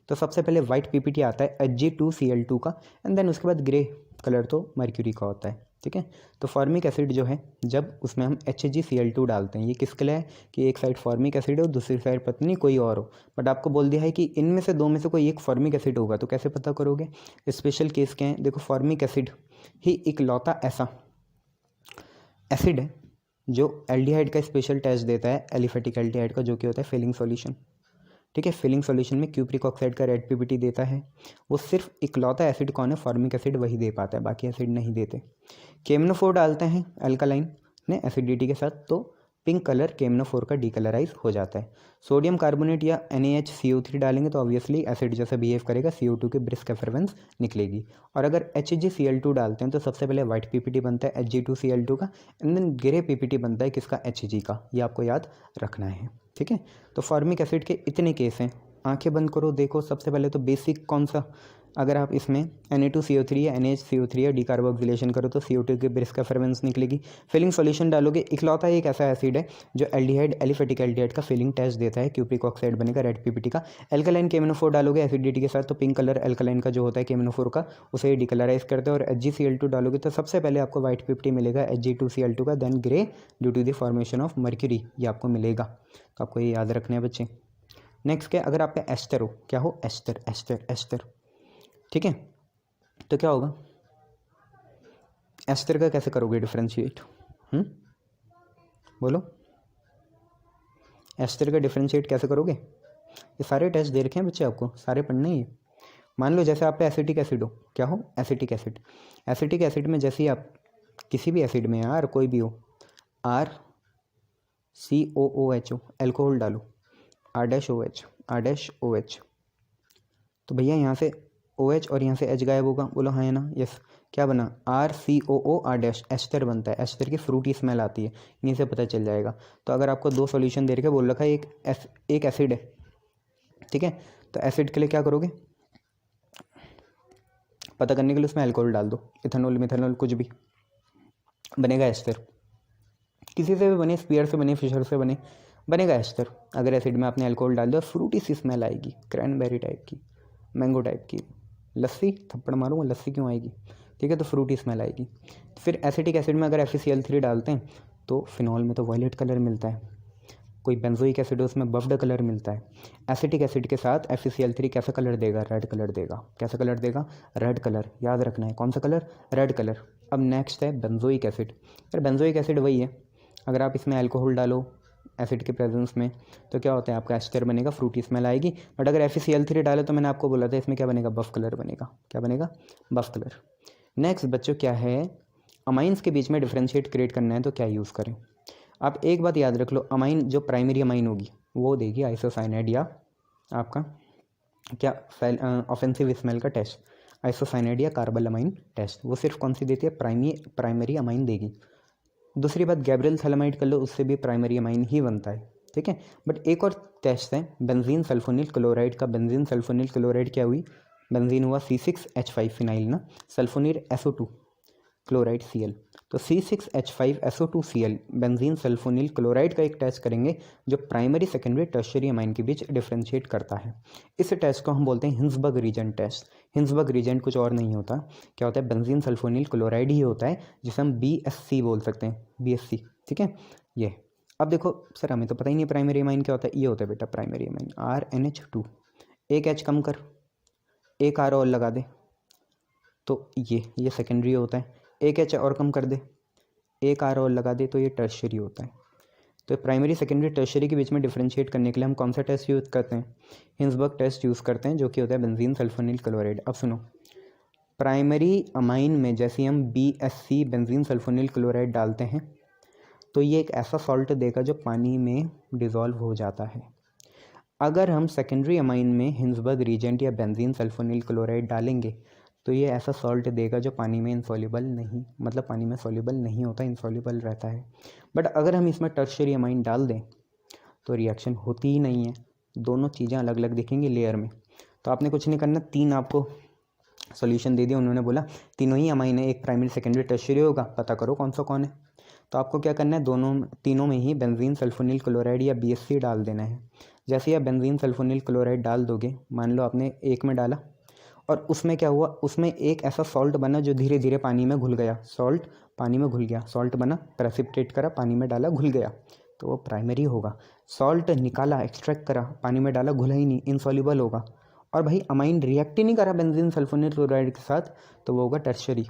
S1: तो सबसे पहले वाइट PPT आता है Hg2Cl2 का, एंड देन उसके बाद ग्रे कलर तो मर्क्यूरी का होता है। ठीक है, तो फॉर्मिक एसिड जो है जब उसमें हम HgCl2 डालते हैं, ये किसके लिए है कि एक साइड फॉर्मिक एसिड हो दूसरी साइड पता नहीं कोई और हो, बट आपको बोल दिया है कि इनमें से दो में से कोई एक फॉर्मिक एसिड होगा, तो कैसे पता करोगे? स्पेशल केस क्या है? देखो फॉर्मिक एसिड ही इकलौता ऐसा एसिड है जो एल्डिहाइड का स्पेशल टेस्ट देता है एलिफेटिक एल्डिहाइड का, जो कि होता है फिलिंग सॉल्यूशन। ठीक है, फिलिंग सॉल्यूशन में क्यूप्रिक ऑक्साइड का रेड PPT देता है। वो सिर्फ इकलौता एसिड कौन है? फॉर्मिक एसिड, वही दे पाता है, बाकी एसिड नहीं देते। केमनोफोर डालते हैं अल्कालाइन ने एसिडिटी के साथ तो पिंक कलर केमनोफोर का डीकलराइज हो जाता है। सोडियम कार्बोनेट या NaHCO3 डालेंगे तो ऑब्वियसली एसिड जैसा बिहेव करेगा, CO2 की ब्रिस्क एफरेंस निकलेगी। और अगर HgCl2 डालते हैं तो सबसे पहले वाइट PPT बनता है Hg2Cl2 का, एंड देन ग्रे PPT बनता है किसका? Hg का। ये आपको याद रखना है। ठीक है, तो फॉर्मिक एसिड के इतने केस हैं। आंखें बंद करो, देखो सबसे पहले तो बेसिक कौन सा, अगर आप इसमें Na2CO3 या NaHCO3 या डिकार्बोक्सिलेशन करो तो CO2 की ब्रिस्क एफरेंस निकलेगी। फिलिंग सॉल्यूशन डालोगे, इकलौता एक ऐसा एसिड है जो एल्डिहाइड एलिफेटिक एल्डिहाइड का फिलिंग टेस्ट देता है, क्यूप्रिक ऑक्साइड बनेगा रेड PPT का। एल्कालाइन केमनोफोर डालोगे एसिडिटी के साथ तो पिंक कलर एल्कालाइन का जो होता है केमनोफोर का, उसे डिकलराइज करते हैं। और HgCl2 डालोगे तो सबसे पहले आपको वाइट PPT मिलेगा Hg2Cl2 का, then grey due to the formation of mercury, ये आपको मिलेगा। तो आपको ये याद रखना है बच्चे। नेक्स्ट क्या, अगर आप पे एस्टर हो, क्या हो? Ester ester ester. ठीक है, तो क्या होगा? एस्टर का कैसे करोगे डिफरेंशिएट? बोलो, एस्टर का डिफरेंशिएट कैसे करोगे? ये सारे टेस्ट दे रखे हैं बच्चे आपको, सारे पढ़ने ही। मान लो जैसे आप पे एसिटिक एसिड हो, क्या हो? Acetic acid. एसिटिक एसिड में जैसे ही आप किसी भी एसिड में यार कोई भी हो, RCOOH हो, एल्कोहल डालो R-OH, तो भैया यहाँ से OH और यहाँ से H गायब होगा। बोलो हाँ है ना? यस। क्या बना? RCOOR-, एस्टर बनता है। एस्टर की फ्रूटी स्मेल आती है, यहीं से पता चल जाएगा। तो अगर आपको दो सॉल्यूशन दे रखे बोल रखा है एक एसिड है, ठीक है, तो एसिड के लिए क्या करोगे? पता करने के लिए उसमें अल्कोहल डाल दो, इथेनॉल मिथेनॉल कुछ भी, बनेगा एस्टर। किसी से भी बने, स्पीयर से बने, फिशर से बने, बनेगा एस्टर। अगर एसिड में आपने अल्कोहल डाल दिया फ्रूटी सी स्मेल आएगी, क्रैनबेरी टाइप की, मैंगो टाइप की। लस्सी, थप्पड़ मारूंगा, लस्सी क्यों आएगी? ठीक है, तो फ्रूटी स्मेल आएगी। फिर एसिटिक एसिड में अगर FeCl3 डालते हैं तो फिनॉल में तो वायलेट कलर मिलता है, कोई बेंजोइक एसिड उसमें बफ्ड कलर मिलता है। एसिटिक एसिड के साथ FeCl3 कैसा कलर देगा? रेड कलर देगा। कैसा कलर देगा? Red colour. याद रखना है कौन सा कलर? Red colour. अब नेक्स्ट है बेंजोइक एसिड। यार बेंजोइक एसिड वही है, अगर आप इसमें अल्कोहल डालो एसिड के प्रेजेंस में तो क्या होता है? आपका एस्टर बनेगा, फ्रूटी स्मेल आएगी। बट अगर FeCl3 डाले तो मैंने आपको बोला था इसमें क्या बनेगा? बफ कलर बनेगा। क्या बनेगा? बफ कलर। नेक्स्ट बच्चों क्या है, अमाइंस के बीच में डिफ्रेंशिएट क्रिएट करना है तो क्या यूज़ करें? आप एक बात याद रख लो, अमाइन जो प्राइमरी अमाइन होगी वो देगी आइसोसाइनाइड या आपका क्या ऑफेंसिव स्मेल का टेस्ट, आइसोसाइनाइड या कार्बल अमाइन टेस्ट। वो सिर्फ कौन सी देती है? प्राइमरी अमाइन देगी। दूसरी बात गैब्रियल थैलामाइड कर लो, उससे भी प्राइमरी अमाइन ही बनता है, ठीक है। बट एक और टेस्ट है बेंजीन सल्फोनिल क्लोराइड का। बेंजीन सल्फोनिल क्लोराइड क्या हुई, बेंजीन हुआ C6H5 फिनाइल ना, सल्फोनिल SO2 क्लोराइड Cl, तो C6H5SO2Cl बेंजीन सल्फोनिल क्लोराइड का एक टेस्ट करेंगे जो प्राइमरी सेकेंडरी टर्शियरी अमाइन के बीच डिफ्रेंशिएट करता है। इस टेस्ट को हम बोलते हैं Hinsberg reagent test. Hinsberg reagent कुछ और नहीं होता, क्या होता है, बेंजीन सल्फोनिल क्लोराइड ही होता है, जिसे हम BSC बोल सकते हैं, BSC, ठीक है। ये अब देखो सर हमें तो पता ही नहीं प्राइमरी अमाइन क्या होता है। ये होता है बेटा प्राइमरी अमाइन RNH2, एक H कम कर, एक R और लगा दे, तो ये सेकेंडरी होता है। एक H और कम कर दे, एक R और लगा दे, तो ये टर्शियरी होता है। तो प्राइमरी सेकेंडरी टर्शियरी के बीच में डिफरेंशिएट करने के लिए हम कौन सा टेस्ट यूज़ करते हैं, हिंसबर्ग टेस्ट यूज़ करते हैं, जो कि होता है बेंजीन सल्फोनिल क्लोराइड। अब सुनो, प्राइमरी अमाइन में जैसे हम BSC बेंजीन सल्फोनिल क्लोराइड डालते हैं तो ये एक ऐसा सॉल्ट देगा जो पानी में डिज़ोल्व हो जाता है। अगर हम सेकेंडरी अमाइन में हिंसबर्ग रीजेंट या बेंजीन सल्फोनिल क्लोराइड डालेंगे तो ये ऐसा सॉल्ट देगा जो पानी में इनसॉल्युबल नहीं, मतलब पानी में सॉल्युबल नहीं होता, इनसॉल्युबल रहता है। बट अगर हम इसमें टर्शियरी अमाइन डाल दें तो रिएक्शन होती ही नहीं है, दोनों चीज़ें अलग अलग दिखेंगी लेयर में। तो आपने कुछ नहीं करना, 3 आपको सॉल्यूशन दे दिया, उन्होंने बोला तीनों ही अमाइन है, एक प्राइमरी सेकेंडरी टर्शियरी होगा, पता करो कौन सा कौन है। तो आपको क्या करना है, तीनों में ही बेंजीन सल्फोनिल क्लोराइड या BSC डाल देना है। जैसे ही आप बेंजीन सल्फोनिल क्लोराइड डाल दोगे, मान लो आपने एक में डाला और उसमें क्या हुआ, उसमें एक ऐसा सॉल्ट बना जो धीरे धीरे पानी में घुल गया, सॉल्ट पानी में घुल गया, सॉल्ट बना, प्रेसिपिटेट करा, पानी में डाला, घुल गया, तो वो प्राइमरी होगा। सॉल्ट निकाला, एक्सट्रैक्ट करा, पानी में डाला, घुला ही नहीं, इनसॉल्युबल होगा। और भाई अमाइन रिएक्ट ही नहीं करा बेंजीन सल्फोनिल क्लोराइड के साथ तो वो होगा टर्शियरी,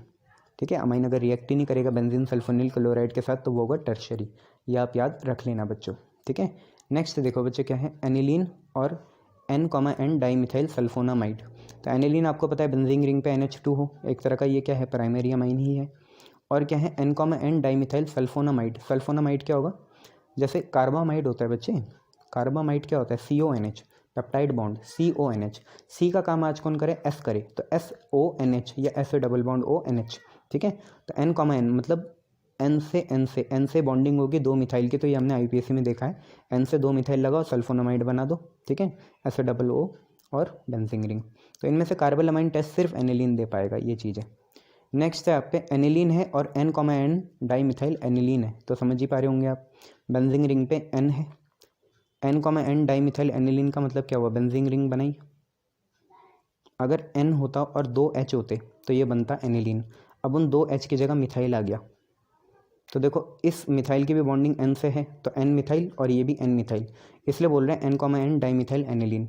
S1: ठीक है। अमाइन अगर रिएक्ट ही नहीं करेगा बेंजीन सल्फोनिल क्लोराइड के साथ तो वो होगा टर्शियरी, ये आप याद रख लेना बच्चों, ठीक है। नेक्स्ट देखो बच्चे क्या है, एनिलीन और N, डाईमिथाइल सल्फोनामाइड। तो एनिलीन आपको पता है बेंजीन रिंग पे NH2 हो, एक तरह का ये क्या है, प्राइमरी अमाइन ही है। और क्या है, N, डाईमिथाइल सल्फोनामाइड। सल्फोनामाइड क्या होगा, जैसे कार्बामाइड होता है बच्चे, कार्बामाइड क्या होता है, CONH, peptide bond, CONH, C का काम आज कौन करे, S करे, तो SONH या S डबल बॉन्ड ONH, ठीक है। तो N, मतलब N से बॉन्डिंग होगी 2 मिथाइल की, तो ये हमने IPSC में देखा है, N से 2 मिथाइल लगाओ, सल्फोनामाइड बना दो, ठीक है, SO और बेंजीन रिंग। तो इनमें से कार्बल अमाइन टेस्ट सिर्फ एनिलीन दे पाएगा, ये चीज़ है। नेक्स्ट है आप पे एनिलीन है और N, डाईमिथाइल एनिलीन है, तो समझ ही पा रहे होंगे आप, बेंजीन रिंग पे N है, N, डाईमिथाइल एनिलीन का मतलब क्या हुआ, बेंजीन रिंग बनाई। अगर N होता और 2 H होते तो ये बनता एनिलीन, अब उन 2 H की जगह मिथाइल आ गया, तो देखो इस मिथाइल की भी बॉन्डिंग N से है, तो N मिथाइल और ये भी N मिथाइल, इसलिए बोल रहे हैं N, डाईमिथाइल एनिलीन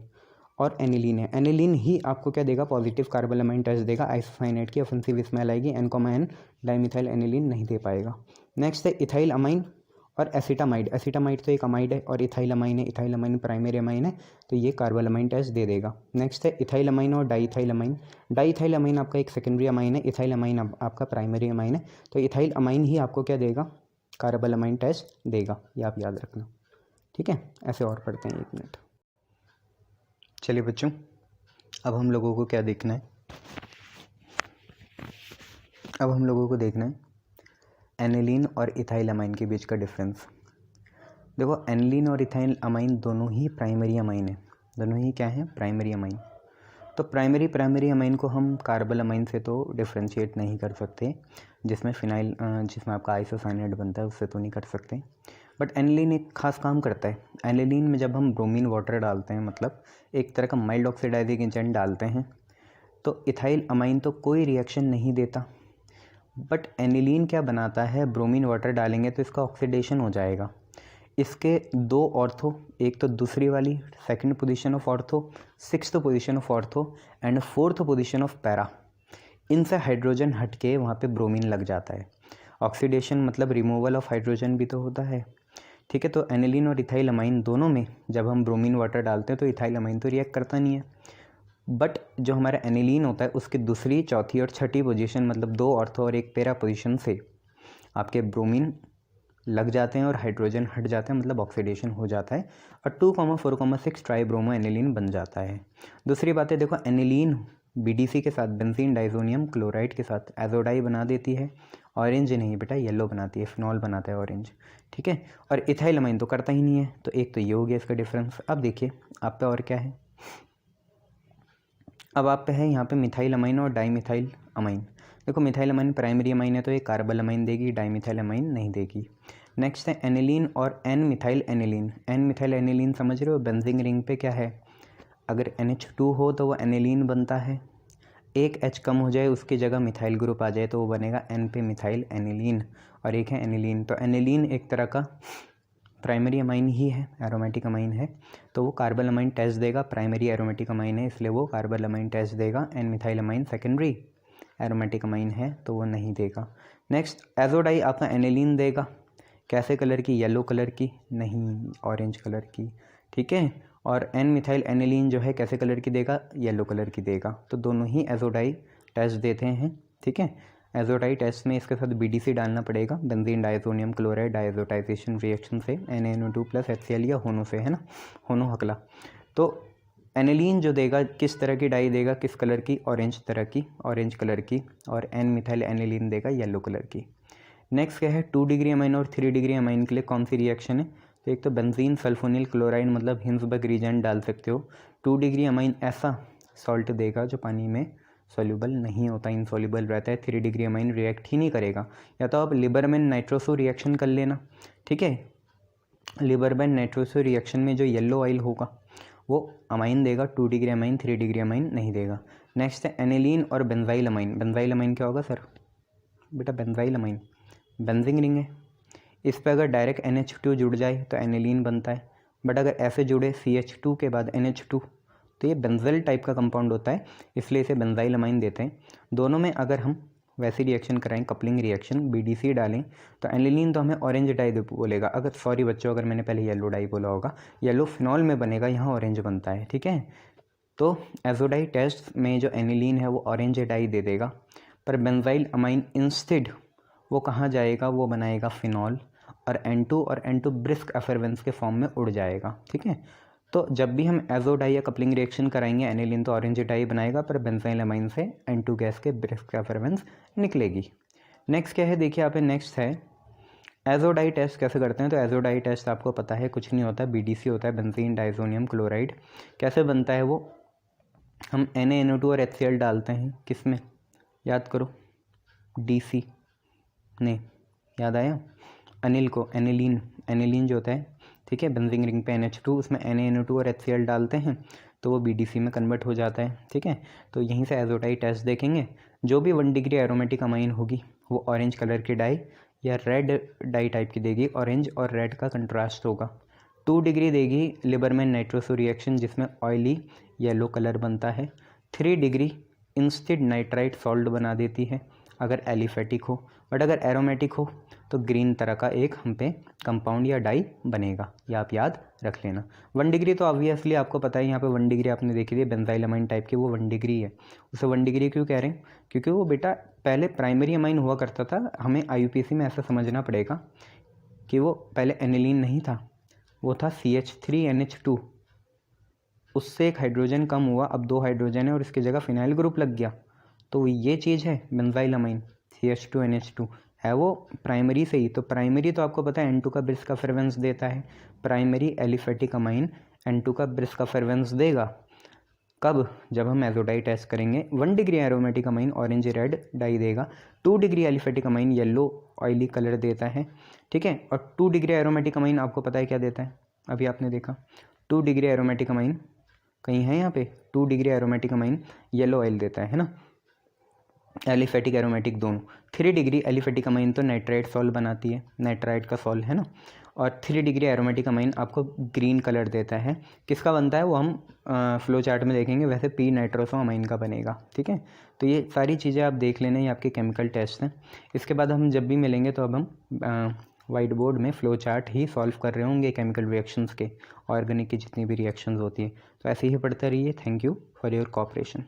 S1: और एनिलीन है। एनिलीन ही आपको क्या देगा, पॉजिटिव कार्बल अमाइन टेस्ट देगा, आइसोसाइनेट की ऑफेंसिव स्मेल आएगी, N, डाईमिथाइल एनिलीन नहीं दे पाएगा। नेक्स्ट है इथाइल अमाइन और एसिटामाइड। एसिटामाइड तो एक अमाइड है और इथाइल अमाइन है, इथाइल अमाइन प्राइमरी अमाइन है, तो ये कार्बल अमाइन टेस्ट दे देगा। नेक्स्ट है इथाइल अमाइन और डाईइथाइल अमाइन। डाईइथाइल अमाइन आपका एक सेकेंडरी अमाइन है, इथाइल अमाइन आपका प्राइमरी अमाइन है, तो इथाइल अमाइन ही आपको क्या देगा, कार्बल अमाइन टेस्ट देगा, ये आप याद रखना, ठीक है। ऐसे और पढ़ते हैं, 1 मिनट। चलिए बच्चों, अब हम लोगों को क्या देखना है, अब हम लोगों को देखना है एनिलीन और इथाइल अमाइन के बीच का डिफरेंस। देखो एनिलीन और इथाइल अमाइन दोनों ही प्राइमरी अमाइन है, दोनों ही क्या है, प्राइमरी अमाइन। तो प्राइमरी अमाइन को हम कार्बल अमाइन से तो डिफ्रेंशिएट नहीं कर सकते, जिसमें जिसमें आपका आइसोसाइनेट बनता है उससे तो नहीं कर सकते। बट एनिलीन एक खास काम करता है। एनिलीन में जब हम ब्रोमीन वाटर डालते हैं, मतलब एक तरह का माइल्ड ऑक्सीडाइजिंग एजेंट डालते हैं, तो इथाइल अमाइन तो कोई रिएक्शन नहीं देता। बट एनिलीन क्या बनाता है, ब्रोमीन वाटर डालेंगे तो इसका ऑक्सीडेशन हो जाएगा। इसके 2 ऑर्थो, एक तो दूसरी वाली 2nd position of ortho, 6th position of ortho and 4th position of para, इनसे हाइड्रोजन हट के वहाँ पे ब्रोमीन लग जाता है। ऑक्सीडेशन मतलब रिमूवल ऑफ हाइड्रोजन भी तो होता है, ठीक है। तो एनिलीन और इथाइल अमाइन दोनों में जब हम ब्रोमीन वाटर डालते हैं तो इथाइल अमाइन तो रिएक्ट करता नहीं है, बट जो हमारा एनिलीन होता है उसकी दूसरी, चौथी और छठी पोजीशन, मतलब 2 ऑर्थो और 1 पैरा पोजीशन से आपके ब्रोमीन लग जाते हैं और हाइड्रोजन हट जाते हैं, मतलब ऑक्सीडेशन हो जाता है और 2, 4, 6 ट्राइब्रोमो एनिलीन बन जाता है। दूसरी बात है, देखो एनिलीन BDC के साथ बेंजीन डाइजोनियम क्लोराइड के साथ एजोडाई बना देती है, ऑरेंज नहीं बेटा येलो बनाती है, फिनॉल बनाता है ऑरेंज, ठीक है। और इथाइलमाइन तो करता ही नहीं है, तो एक तो ये हो गया इसका डिफरेंस। अब देखिए आप पे और क्या है, अब आप पे है यहाँ पे मिथाइल अमाइन और डाईमिथाइल अमाइन। देखो मिथाइल अमाइन प्राइमरी अमाइन है तो ये कार्बल अमाइन देगी, डाईमिथाइल अमाइन नहीं देगी। नेक्स्ट है एनिलीन और N methyl aniline. N methyl aniline समझ रहे हो, बेंजीन रिंग पे क्या है, अगर NH2 हो तो वो एनिलीन बनता है, एक H कम हो जाए उसकी जगह मिथाइल ग्रुप आ जाए तो वो बनेगा N पे मिथाइल एनिलीन, और एक है एनिलीन। तो एनिलीन एक तरह का प्राइमरी अमाइन ही है, एरोमेटिक अमाइन है, तो वो कार्बल अमाइन टेस्ट देगा, प्राइमरी एरोमेटिक अमाइन है इसलिए वो कार्बल अमाइन टेस्ट देगा। N methyl amine secondary aromatic amine है तो वो नहीं देगा। नेक्स्ट एजोडाई आपका एनिलीन देगा, कैसे कलर की, येलो कलर की नहीं, ऑरेंज कलर की, ठीक है। और एन मिथाइल एनिलीन जो है कैसे कलर की देगा, येलो कलर की देगा। तो दोनों ही एजोडाई टेस्ट देते हैं, ठीक है। एजोडाई टेस्ट में इसके साथ BDC डालना पड़ेगा, benzene diazonium chloride diazotization reaction से NaNO2 + HCl या होनो से, है ना, होनो हकला। तो एनिलीन जो देगा किस तरह की डाई देगा, किस कलर की, ऑरेंज तरह की, ऑरेंज कलर की, और एन मिथाइल एनिलीन देगा येलो कलर की। नेक्स्ट क्या है, 2 डिग्री अमाइन और 3 डिग्री अमाइन के लिए कौन सी रिएक्शन है, तो एक तो बेंजीन सल्फोनिल क्लोराइड मतलब हिंसबर्ग रीजेंट डाल सकते हो। 2 डिग्री अमाइन ऐसा सॉल्ट देगा जो पानी में सॉल्यूबल नहीं होता, इनसॉल्यूबल रहता है। 3 डिग्री अमाइन रिएक्ट ही नहीं करेगा। या तो आप लिबरमैन नाइट्रोसो रिएक्शन कर लेना, ठीक है। लिबरमैन नाइट्रोसो रिएक्शन में जो येलो ऑयल होगा वो अमाइन देगा, 2 डिग्री अमाइन, 3 डिग्री अमाइन नहीं देगा। नेक्स्ट है एनिलीन और बेंजाइल अमाइन। बेंजाइल अमाइन क्या होगा सर, बेटा बेंजाइल अमाइन बेंजीन रिंग है, इस पर अगर डायरेक्ट NH2 जुड़ जाए तो एनिलीन बनता है, बट अगर ऐसे जुड़े CH2 के बाद NH2 तो ये बेंजल टाइप का कंपाउंड होता है, इसलिए इसे बेंजाइल अमाइन देते हैं। दोनों में अगर हम वैसी रिएक्शन कराएं, कपलिंग रिएक्शन, BDC डालें तो एनिलीन तो हमें ऑरेंज डाई बोलेगा। अगर सॉरी बच्चों, अगर मैंने पहले येलो डाई बोला होगा, येलो फिनॉल में बनेगा, यहाँ ऑरेंज बनता है, ठीक है। तो एजोडाई टेस्ट में जो एनिलीन है वो ऑरेंज डाई दे देगा, पर बेंजाइल अमाइन इंस्टेड वो कहाँ जाएगा, वो बनाएगा फिनॉल, और N2 और N2 ब्रिस्क एफरवेंस के फॉर्म में उड़ जाएगा, ठीक है। तो जब भी हम एजोडाई या कपलिंग रिएक्शन कराएंगे एनिलीन तो ऑरेंज डाई बनाएगा, पर बेंजाइल अमाइन से N2 गैस के ब्रिस्क एफरवेंस निकलेगी। नेक्स्ट क्या है देखिए यहाँ पे, नेक्स्ट है एजोडाई टेस्ट कैसे करते हैं। तो एजोडाई टेस्ट आपको पता है कुछ नहीं होता, BDC होता है, बेंजीन डाइजोनियम क्लोराइड। कैसे बनता है वो, हम NaNO2 और HCl डालते हैं, किस में, याद करो, DC ने, याद आया, अनिल को, एनिलीन, एनिलीन जो होता है, ठीक है, बेंजीन रिंग पे NH2, उसमें NaNO2 और HCl डालते हैं तो वो BDC में कन्वर्ट हो जाता है, ठीक है। तो यहीं से एजोडाई टेस्ट देखेंगे, जो भी 1 डिग्री एरोमेटिक अमाइन होगी वो ऑरेंज कलर की डाई या रेड डाई टाइप की देगी, ऑरेंज और रेड का कंट्रास्ट होगा। 2 डिग्री देगी लिबरमैन नाइट्रोसो रिएक्शन जिसमें ऑयली येलो कलर बनता है। 3 डिग्री इंस्टेड नाइट्राइट सॉल्ट बना देती है अगर एलिफेटिक हो, बट अगर एरोमेटिक हो तो ग्रीन तरह का एक हम पे कंपाउंड या डाई बनेगा, ये आप याद रख लेना। 1 डिग्री तो ऑब्वियसली आपको पता है, यहाँ पे 1 डिग्री आपने देखी थी बेंजाइल अमाइन टाइप की, वो 1 डिग्री है। उसे 1 डिग्री क्यों कह रहे हैं, क्योंकि वो बेटा पहले प्राइमरी अमाइन हुआ करता था। हमें IUPAC में ऐसा समझना पड़ेगा कि वो पहले एनिलीन नहीं था, वो था CH3NH2, उससे एक हाइड्रोजन कम हुआ, अब 2 हाइड्रोजन है और इसकी जगह फिनाइल ग्रुप लग गया, तो ये चीज़ है बेंजाइल अमाइन। CH2NH2 है वो प्राइमरी से ही, तो प्राइमरी तो आपको पता है N2 का ब्रिस्क एफरवेंस देता है, प्राइमरी एलिफेटिक अमाइन N2 का ब्रिस्क एफरवेंस देगा। कब, जब हम एजोडाई टेस्ट करेंगे। 1 degree aromatic amine orange red dye देगा, 2 degree aliphatic amine yellow oily colour देता है, ठीक है। और 2 डिग्री एरोमेटिक अमाइन आपको पता है क्या देता है, अभी आपने देखा 2 डिग्री एरोमेटिक अमाइन कहीं है यहाँ पे, 2 degree aromatic amine yellow oil देता है ना, एलिफेटिक एरोमेटिक दोनों। 3 डिग्री एलिफेटिक अमाइन तो नाइट्राइट सॉल्ट बनाती है, नाइट्राइट का सॉल्ट है ना, और 3 डिग्री एरोमेटिक अमाइन आपको ग्रीन कलर देता है। किसका बनता है वो हम फ्लो चार्ट में देखेंगे, वैसे P नाइट्रोसो अमाइन का बनेगा, ठीक है। तो ये सारी चीज़ें आप देख लेना, ये आपके केमिकल टेस्ट हैं। इसके बाद हम जब भी मिलेंगे तो अब हम वाइट बोर्ड में फ्लो चार्ट ही सॉल्व कर रहे होंगे केमिकल रिएक्शंस के, ऑर्गेनिक की जितनी भी रिएक्शंस होती है। तो ऐसे ही पढ़ते रहिए। Thank you for your cooperation.